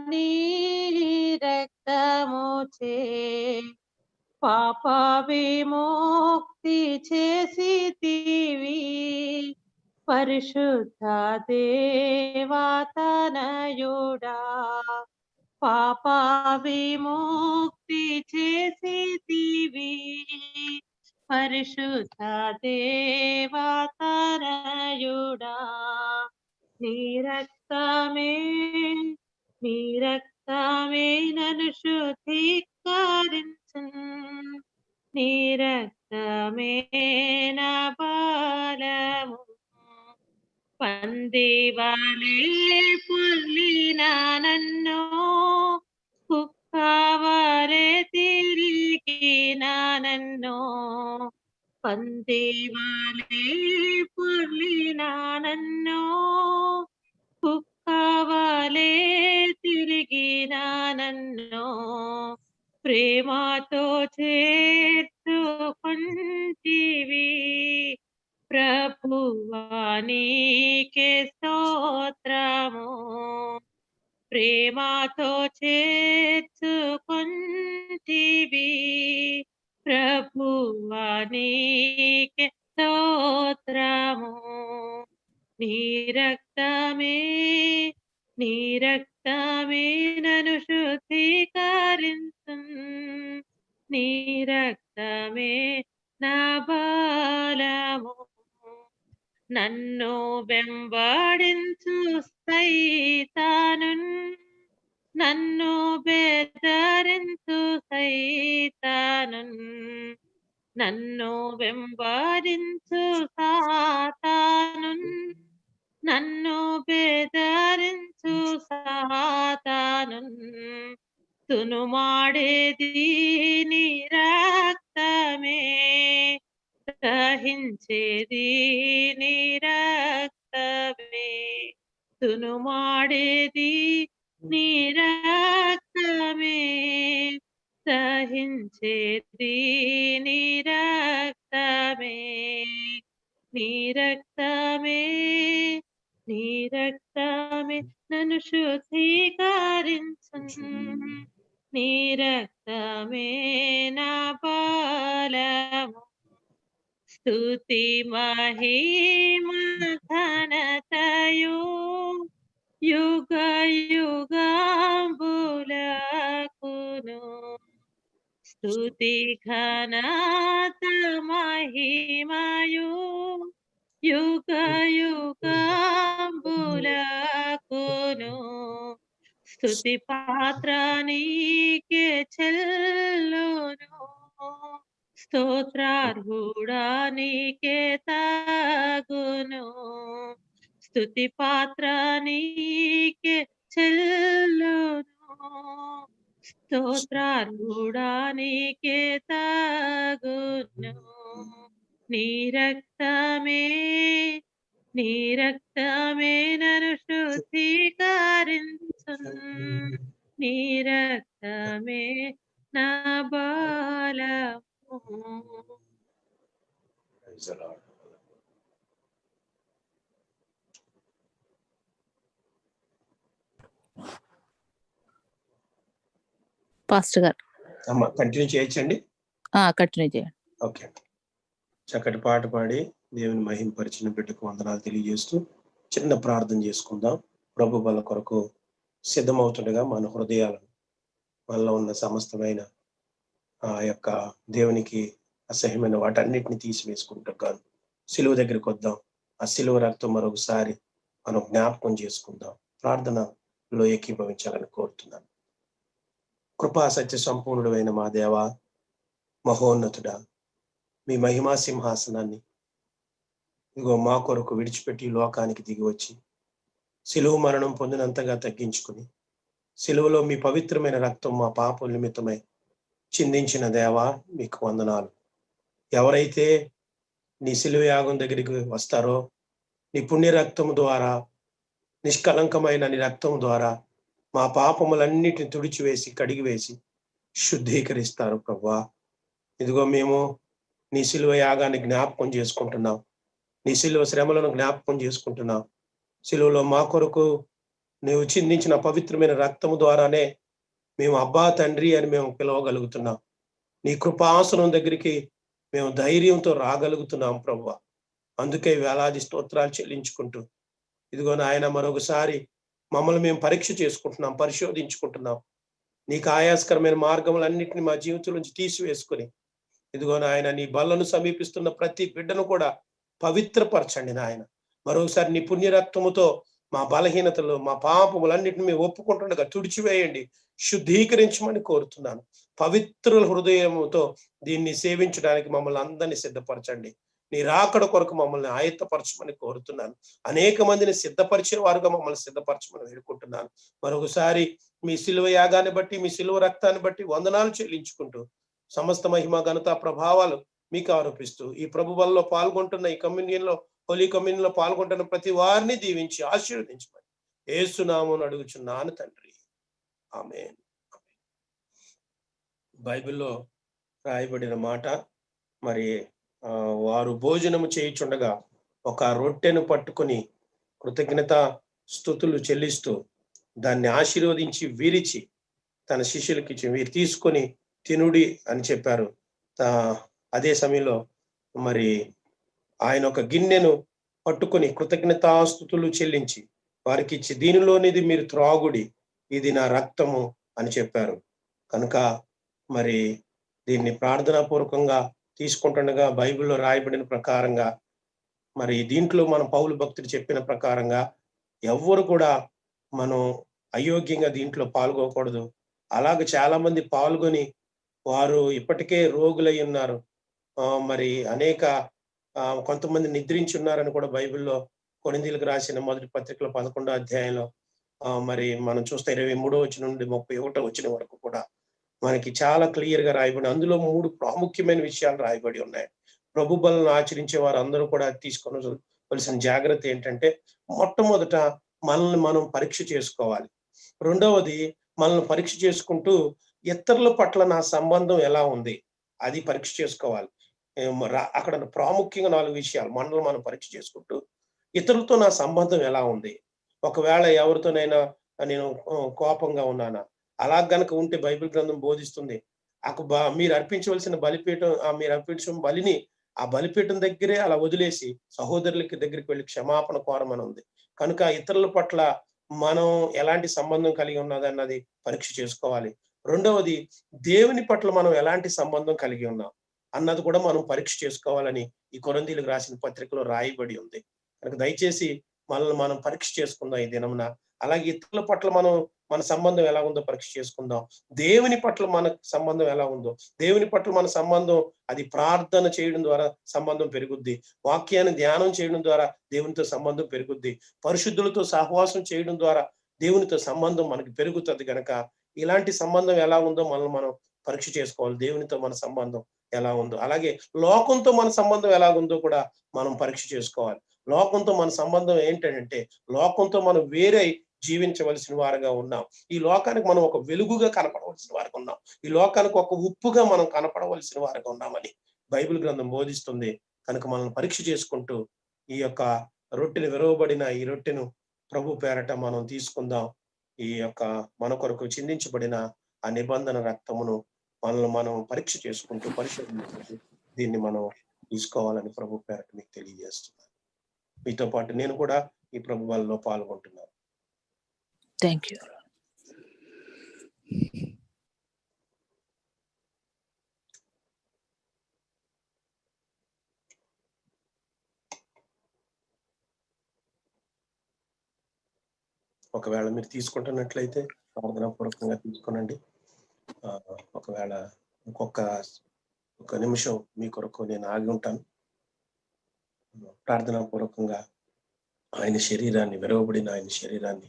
నీ రక్తముచే పాప విముక్తి చేసితివి. పరిశుద్ధ దేవతనయుడా, పాప విముక్తి చేసితివి. పరిశుద్ధ దేవతనయుడా, నీ రక్తమే నన్ను శుద్ధీకరించును. నీ రక్తమే నా బలము. పందివలే పొర్లిన నన్ను కుక్కవలే తిరిగిన నన్ను, పందివలే పొర్లిన నన్ను కుక్కవలే తిరిగిన నన్ను ప్రేమతో చేర్చుకుంటివి. ప్రభువా నీకే స్తోత్రము. ప్రేమతో చేర్చుకుంటివి. ప్రభువా నీకే స్తోత్రము. నీ రక్తమే నన్ను శుద్ధీకరించును. నీ రక్తమే నా బలము. నన్ను వెంబడించు సైతాను, నన్ను బెదరించు సైతాను, నన్ను వెంబడించు సాతాను, నన్ను బెదరించు సాతాను తును మాడేది నీ రక్తమే, సహించేది నీ రక్తమే. తును మాడేది నీ రక్తమే, సహించేది నీ రక్తమే. నీ రక్తమే నన్ను శుద్ధీకరించును. నీ రక్తమే నా బలము. స్తుతి మహిమ ఘనతయు యుగ యుగంబులకును. స్తుతి ఘనత మహిమయు యుగ యుగంబులకును. స్తుతి పాత్ర నీకే చెల్లును. స్తోత్రార్హుడా నీకే తగును. స్తుతి పాత్ర నీకే చెల్లును. స్తోత్రార్హుడా నీకే తగును. నీ రక్తమే నన్ను శుద్ధీకరించును. నీ రక్తమే నా బలము. Praise the Lord. పాస్టర్ గారు అమ్మ కంటిన్యూ చేయొచ్చండి. కంటిన్యూ చేయండి. ఓకే, చక్కటి పాట పాడి దేవుని మహింపరిచిన బిడ్డకు వందనాలు తెలియజేస్తూ చిన్న ప్రార్థన చేసుకుందాం. ప్రభు బల కొరకు సిద్ధమవుతుండగా మన హృదయాలను, మనలో ఉన్న సమస్తమైన ఆ యొక్క దేవునికి అసహ్యమైన వాటన్నిటిని తీసివేసుకుంటాం. సిలువ దగ్గరికి వద్దాం. ఆ సిలువ రక్తం మరొకసారి మనం జ్ఞాపకం చేసుకుందాం. ప్రార్థనలో ఏకీభవించాలని కోరుతున్నాను. కృపా సత్య సంపూర్ణుడు అయిన మా దేవ, మహోన్నతుడా, మీ మహిమా సింహాసనాన్ని ఇదిగో మా కొరకు విడిచిపెట్టి లోకానికి దిగి వచ్చి సిలువ మరణం పొందినంతగా తగ్గించుకుని సిలువలో మీ పవిత్రమైన రక్తం మా పాపం నిమిత్తమై చిందించిన దేవా, మీకు వందనాలు. ఎవరైతే నీ సిలువ యాగం దగ్గరికి వస్తారో నీ పుణ్య రక్తం ద్వారా, నిష్కలంకమైన నీ రక్తం ద్వారా మా పాపములన్నిటిని తుడిచివేసి కడిగివేసి శుద్ధీకరిస్తారు ప్రభువా. ఇదిగో మేము నీ సిలువ యాగాన్ని జ్ఞాపకం చేసుకుంటున్నాం. నీ సిలువ శ్రమలను జ్ఞాపకం చేసుకుంటున్నాం. సిలువలో మా కొరకు నీవు చిందించిన పవిత్రమైన రక్తము ద్వారానే మేము అబ్బా తండ్రి అని మేము పిలవగలుగుతున్నాం. నీ కృపాసనం దగ్గరికి మేము ధైర్యంతో రాగలుగుతున్నాం ప్రభువా. అందుకే వేలాది స్తోత్రాలు చెల్లించుకుంటూ ఇదిగో నాయన మరొకసారి మమ్మల్ని మేము పరీక్ష చేసుకుంటున్నాం, పరిశోధించుకుంటున్నాం. నీకు ఆయాస్కరమైన మార్గములన్నింటినీ మా జీవితం నుంచి తీసివేసుకుని ఇదిగో నాయన నీ బల్లను సమీపిస్తున్న ప్రతి బిడ్డను కూడా పవిత్రపరచండి నాయన. మరొకసారి నీ పుణ్య రక్తముతో మా బలహీనతలు, మా పాపములన్నింటినీ మేము ఒప్పుకుంటుండగా తుడిచివేయండి, శుద్ధీకరించమని కోరుతున్నాను. పవిత్రుల హృదయముతో దీన్ని సేవించడానికి మమ్మల్ని అందరినీ సిద్ధపరచండి. నీ రాకడ కొరకు మమ్మల్ని ఆయత్తపరచమని కోరుతున్నాను. అనేక మందిని సిద్ధపరిచే వారుగా మమ్మల్ని సిద్ధపరచమని వేడుకుంటున్నాను. మరొకసారి మీ సిలువ యాగాన్ని బట్టి, మీ సిలువ రక్తాన్ని బట్టి వందనాలు చెల్లించుకుంటూ సమస్త మహిమ ఘనత ప్రభావాలు మీకు ఆరోపిస్తూ ఈ ప్రభు బలలో పాల్గొంటున్న ఈ కమ్యూనియన్లో, హోలీ కమ్యూనియన్లో పాల్గొంటున్న ప్రతి వారిని దీవించి ఆశీర్వదించమని యేసునామమున అడుగుచున్నాను తండ్రి, ఆమేన్. బైబిల్లో రాయబడిన మాట, మరి వారు భోజనము చేయుచుండగా ఒక రొట్టెను పట్టుకొని కృతజ్ఞత స్తుతులు చెల్లిస్తూ దాన్ని ఆశీర్వదించి విరిచి తన శిష్యులకి ఇచ్చి, వీరు తీసుకొని తినుడి అని చెప్పారు. అదే సమయంలో మరి ఆయన ఒక గిన్నెను పట్టుకొని కృతజ్ఞతాస్తుతులు చెల్లించి వారికి ఇచ్చి, దీనిలోనిది మీరు త్రాగుడి, ఇది నా రక్తము అని చెప్పారు. కనుక మరి దీన్ని ప్రార్థనాపూర్వకంగా తీసుకుంటుండగా బైబిల్లో రాయబడిన ప్రకారంగా, మరి దీంట్లో మనం పౌలు భక్తుడు చెప్పిన ప్రకారంగా ఎవ్వరు కూడా మనం అయోగ్యంగా దీంట్లో పాల్గొకూడదు. అలాగే చాలా మంది పాల్గొని వారు ఇప్పటికే రోగులై ఉన్నారు. మరి అనేక కొంతమంది నిద్రించి ఉన్నారని కూడా బైబిల్లో కొరింథీయులకు రాసిన మొదటి పత్రికలో 11వ అధ్యాయంలో మరి మనం చూస్తే 23వ వచనం నుండి 31వ వచనం వరకు కూడా మనకి చాలా క్లియర్ గా రాయబడి, అందులో 3 ప్రాముఖ్యమైన విషయాలు రాయబడి ఉన్నాయి. ప్రభు బలను ఆచరించే వారు అందరూ కూడా తీసుకోవలసిన జాగ్రత్త ఏంటంటే, మొట్టమొదట మనల్ని మనం పరీక్ష చేసుకోవాలి. రెండవది, మనల్ని పరీక్ష చేసుకుంటూ ఇతరుల పట్ల నా సంబంధం ఎలా ఉంది అది పరీక్ష చేసుకోవాలి. అక్కడ ప్రాముఖ్యంగా 4 విషయాలు మనల్ని మనం పరీక్ష చేసుకుంటూ ఇతరులతో నా సంబంధం ఎలా ఉంది. ఒకవేళ ఎవరితోనైనా నేను కోపంగా ఉన్నానా, అలా గనక ఉంటే బైబిల్ గ్రంథం బోధిస్తుంది, మీరు అర్పించవలసిన బలిపీఠం, మీరు అర్పించిన బలిని ఆ బలిపీఠం దగ్గరే అలా వదిలేసి సహోదరులకి దగ్గరికి వెళ్ళి క్షమాపణ కోరమని ఉంది. కనుక ఇతరుల పట్ల మనం ఎలాంటి సంబంధం కలిగి ఉన్నదన్నది పరీక్ష చేసుకోవాలి. రెండవది, దేవుని పట్ల మనం ఎలాంటి సంబంధం కలిగి ఉన్నాం అన్నది కూడా మనం పరీక్ష చేసుకోవాలని ఈ కొరింథీయులకు రాసిన పత్రికలో రాయబడి ఉంది. కనుక దయచేసి మనల్ని మనం పరీక్ష చేసుకుందాం ఈ దినమున. అలాగే ఇతరుల పట్ల మన సంబంధం ఎలా ఉందో పరీక్ష చేసుకుందాం. దేవుని పట్ల మన సంబంధం ఎలా ఉందో, దేవుని పట్ల మన సంబంధం అది ప్రార్థన చేయడం ద్వారా సంబంధం పెరుగుద్ది, వాక్యాన్ని ధ్యానం చేయడం ద్వారా దేవునితో సంబంధం పెరుగుద్ది, పరిశుద్ధులతో సహవాసం చేయడం ద్వారా దేవునితో సంబంధం మనకి పెరుగుతుంది. కనుక ఇలాంటి సంబంధం ఎలా ఉందో మనం పరీక్ష చేసుకోవాలి. దేవునితో మన సంబంధం ఎలా ఉందో, అలాగే లోకంతో మన సంబంధం ఎలాగుందో కూడా మనం పరీక్ష చేసుకోవాలి. లోకంతో మన సంబంధం ఏంటంటే, లోకంతో మనం వేరే జీవించవలసిన వారుగా ఉన్నాం. ఈ లోకానికి మనం ఒక వెలుగుగా కనపడవలసిన వారుగా ఉన్నాం. ఈ లోకానికి ఒక ఉప్పుగా మనం కనపడవలసిన వారుగా ఉన్నామని బైబిల్ గ్రంథం బోధిస్తుంది. కనుక మనల్ని పరీక్ష చేసుకుంటూ ఈ యొక్క రొట్టెను, విరవబడిన ఈ రొట్టెను ప్రభు పేరట మనం తీసుకుందాం. ఈ యొక్క మన కొరకు చిందించబడిన ఆ నిబంధన రక్తమును మనల్ని మనం పరీక్ష చేసుకుంటూ పరిశోధించుకుంటూ దీన్ని మనం తీసుకోవాలని ప్రభు పేరట మీకు తెలియజేస్తున్నాను. మీతో పాటు నేను కూడా ఈ ప్రభు వాళ్ళలో పాల్గొంటున్నాను. Thank you. ఒకవేళ మీరు తీసుకుంటున్నట్లయితే ప్రార్థనాపూర్వకంగా తీసుకునండి. ఒకవేళ ఒక నిమిషం మీ కొరకు నేను ఆగి ఉంటాను. ప్రార్థనాపూర్వకంగా ఆయన శరీరాన్ని, విరవబడిన ఆయన శరీరాన్ని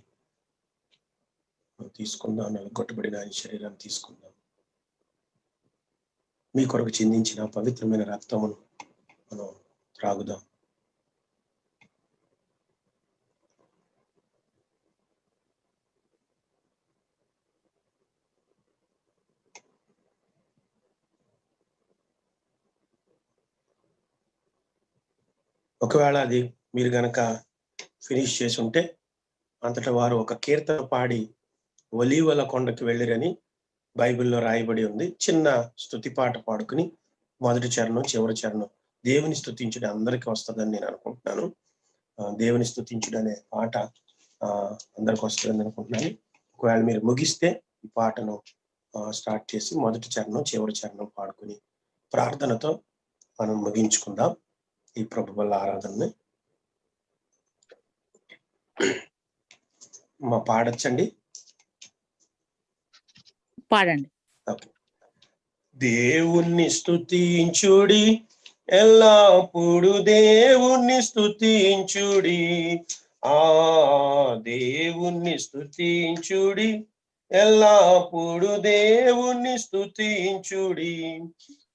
తీసుకుందాం, నలగొట్టబడిన ఆయన శరీరాన్ని తీసుకుందాం. మీ కొరకు చిందించిన పవిత్రమైన రక్తమును మనం త్రాగుదాం. ఒకవేళ అది మీరు గనక ఫినిష్ చేసి ఉంటే, అంతటా వారు ఒక కీర్తన పాడి ఒలీవల కొండకి వెళ్ళిరని బైబిల్లో రాయబడి ఉంది. చిన్న స్తుతి పాట పాడుకుని మొదటి చరణం, చివరి చరణం దేవుని స్తుతించుడు అందరికీ వస్తుందని నేను అనుకుంటున్నాను. దేవుని స్తుతించుడు అనే పాట అందరికి వస్తుందని అనుకుంటున్నాను. ఒకవేళ మీరు ముగిస్తే ఈ పాటను స్టార్ట్ చేసి మొదటి చరణం, చివరి చరణం పాడుకుని ప్రార్థనతో మనం ముగించుకుందాం ఈ ప్రభు వల్ల ఆరాధనని. పాడొచ్చండి, పాడండి. దేవుణ్ణి స్తుతించుడి, ఎల్లప్పుడు దేవుణ్ణి స్తుతించుడి, దేవుణ్ణి స్తుతించుడి, ఎల్లప్పుడు దేవుణ్ణి స్తుతించుడి.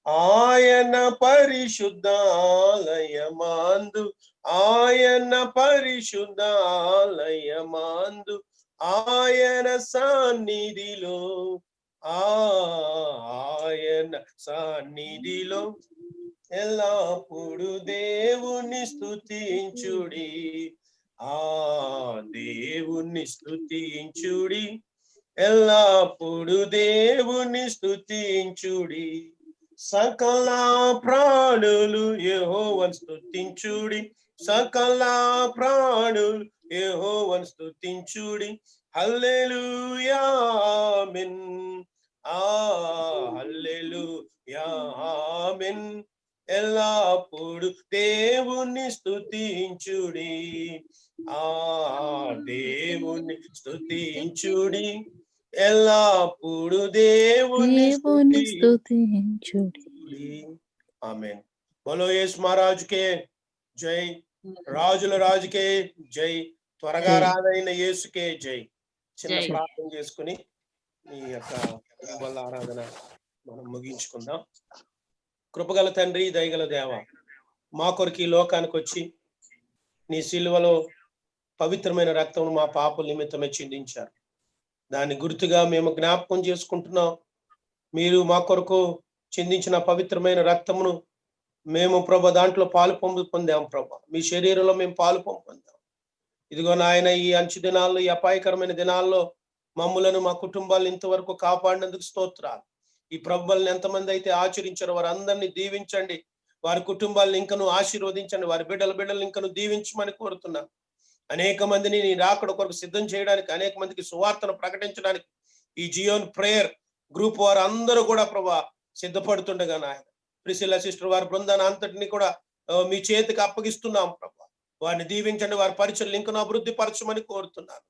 ఆయన పరిశుద్ధాలయమందు, ఆయన పరిశుద్ధాలయమందు, ఆయన సన్నిధిలో, ఆయన సన్నిధిలో ఎల్లప్పుడు దేవుని స్తుతించుడి, దేవుని స్తుతించుడి, ఎల్లప్పుడు దేవుని స్తుతించుడి. సకల ప్రాణులు యెహోవాను స్తుతించుడి, సకల ప్రాణులు యెహోవాను స్తుతించుడి. హల్లెలూయా ఆమేన్, హల్లెలూయా ఆమేన్. ఎల్లప్పుడు దేవుని స్తుతించుడి, దేవుని స్తుతించుడి, ఎల్లప్పుడు దేవుని స్తుతించుడి. ఆమేన్. బోలో యేసు మహారాజుకే జై, రాజుల రాజుకే జై, త్వరగా రాదైన యేసుకే జై. చిన్న ప్రార్థన చేసుకుని ఈ యొక్క వల్ల ఆరాధన మనం ముగించుకుందాం. కృపగల తండ్రి, దయగల దేవ, మా కొరకు ఈ లోకానికి వచ్చి నీ సిలువలో పవిత్రమైన రక్తమును మా పాపల నిమిత్తమే చిందించారు. దాన్ని గుర్తుగా మేము జ్ఞాపకం చేసుకుంటున్నాం. మీరు మా కొరకు చిందించిన పవిత్రమైన రక్తమును మేము ప్రభు దాంట్లో పాలు పొందాం. ప్రభు మీ శరీరంలో మేము పాలు పొందాం. ఇదిగో నాయన, ఈ అంచు దినాల్లో, ఈ అపాయకరమైన దినాల్లో మమ్ములను, మా కుటుంబాలను ఇంతవరకు కాపాడినందుకు స్తోత్రాలు. ఈ ప్రభువులను ఎంతమంది అయితే ఆచరించారో వారందరినీ దీవించండి, వారి కుటుంబాలను ఇంకను ఆశీర్వదించండి, వారి బిడ్డలను ఇంకను దీవించమని కోరుతున్నాను. అనేక మందిని నీ రాకడ కొరకు సిద్ధం చేయడానికి, అనేక మందికి సువార్తను ప్రకటించడానికి ఈ జియోన్ ప్రేయర్ గ్రూప్ వారు అందరూ కూడా ప్రభా సిద్ధపడుతుండగా నాయన, ప్రిసిల్లా సిస్టర్ వారి బృందాన్ని అంతటిని కూడా మీ చేతికి అప్పగిస్తున్నాం ప్రభా. వారిని దీవించండి, వారి పరిచయలు ఇంకను అభివృద్ధి పరచమని కోరుతున్నాను.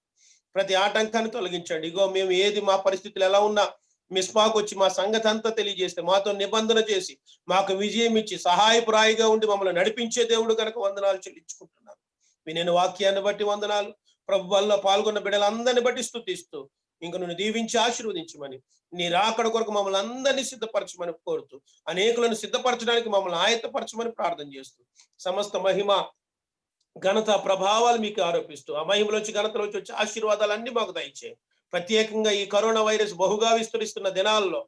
ప్రతి ఆటంకాన్ని తొలగించండి. ఇగో మేము ఏది మా పరిస్థితులు ఎలా ఉన్నా మిస్మాకు వచ్చి మా సంగతి అంతా తెలియజేస్తే, మాతో నిబంధన చేసి మాకు విజయం ఇచ్చి సహాయపురాయిగా ఉండి మమ్మల్ని నడిపించే దేవుడు కనుక వందనాలు చెల్లించుకుంటున్నాను. వినిన వాక్యాన్ని బట్టి వందనాలు. ప్రభు వల్ల పాల్గొన్న బిడ్డలందరిని బట్టి స్తుతిస్తూ ఇంక నువ్వు దీవించి ఆశీర్వదించమని, నీ రాకడ కొరకు మమ్మల్ని అందరినీ సిద్ధపరచమని కోరుతూ, అనేకులను సిద్ధపరచడానికి మమ్మల్ని ఆయత్తపరచమని ప్రార్థన చేస్తూ, సమస్త మహిమ ఘనత ప్రభావాలు మీకు ఆరోపిస్తూ, ఆ మహిమలోంచి ఘనతలోంచి వచ్చే ఆశీర్వాదాలన్నీ మాకు దయచేయండి. ప్రత్యేకంగా ఈ కరోనా వైరస్ బహుగా విస్తరిస్తున్న దినాల్లో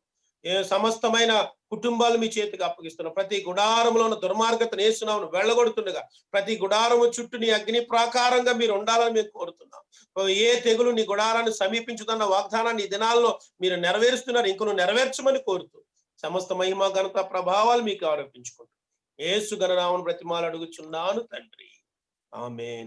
సమస్తమైన కుటుంబాలు మీ చేతికి అప్పగిస్తున్నాం. ప్రతి గుడారంలో ఉన్న దుర్మార్గతను యేసునామమున వెళ్ళగొడుతుండగా, ప్రతి గుడారము చుట్టూ నీ అగ్ని ప్రాకారంగా మీరు ఉండాలని మేము కోరుతున్నాం. ఏ తెగులు నీ గుడారాన్ని సమీపించుదన్న వాగ్దానాన్ని ఈ దినాల్లో మీరు నెరవేరుస్తున్నారు, ఇంకను నెరవేర్చమని కోరుతూ, సమస్త మహిమ ఘనత ప్రభావాలు మీకు ఆరోపించుకుంటూ యేసు ఘననామమున బ్రతిమాలు అడుగుచున్నాను తండ్రి. ఆమేన్.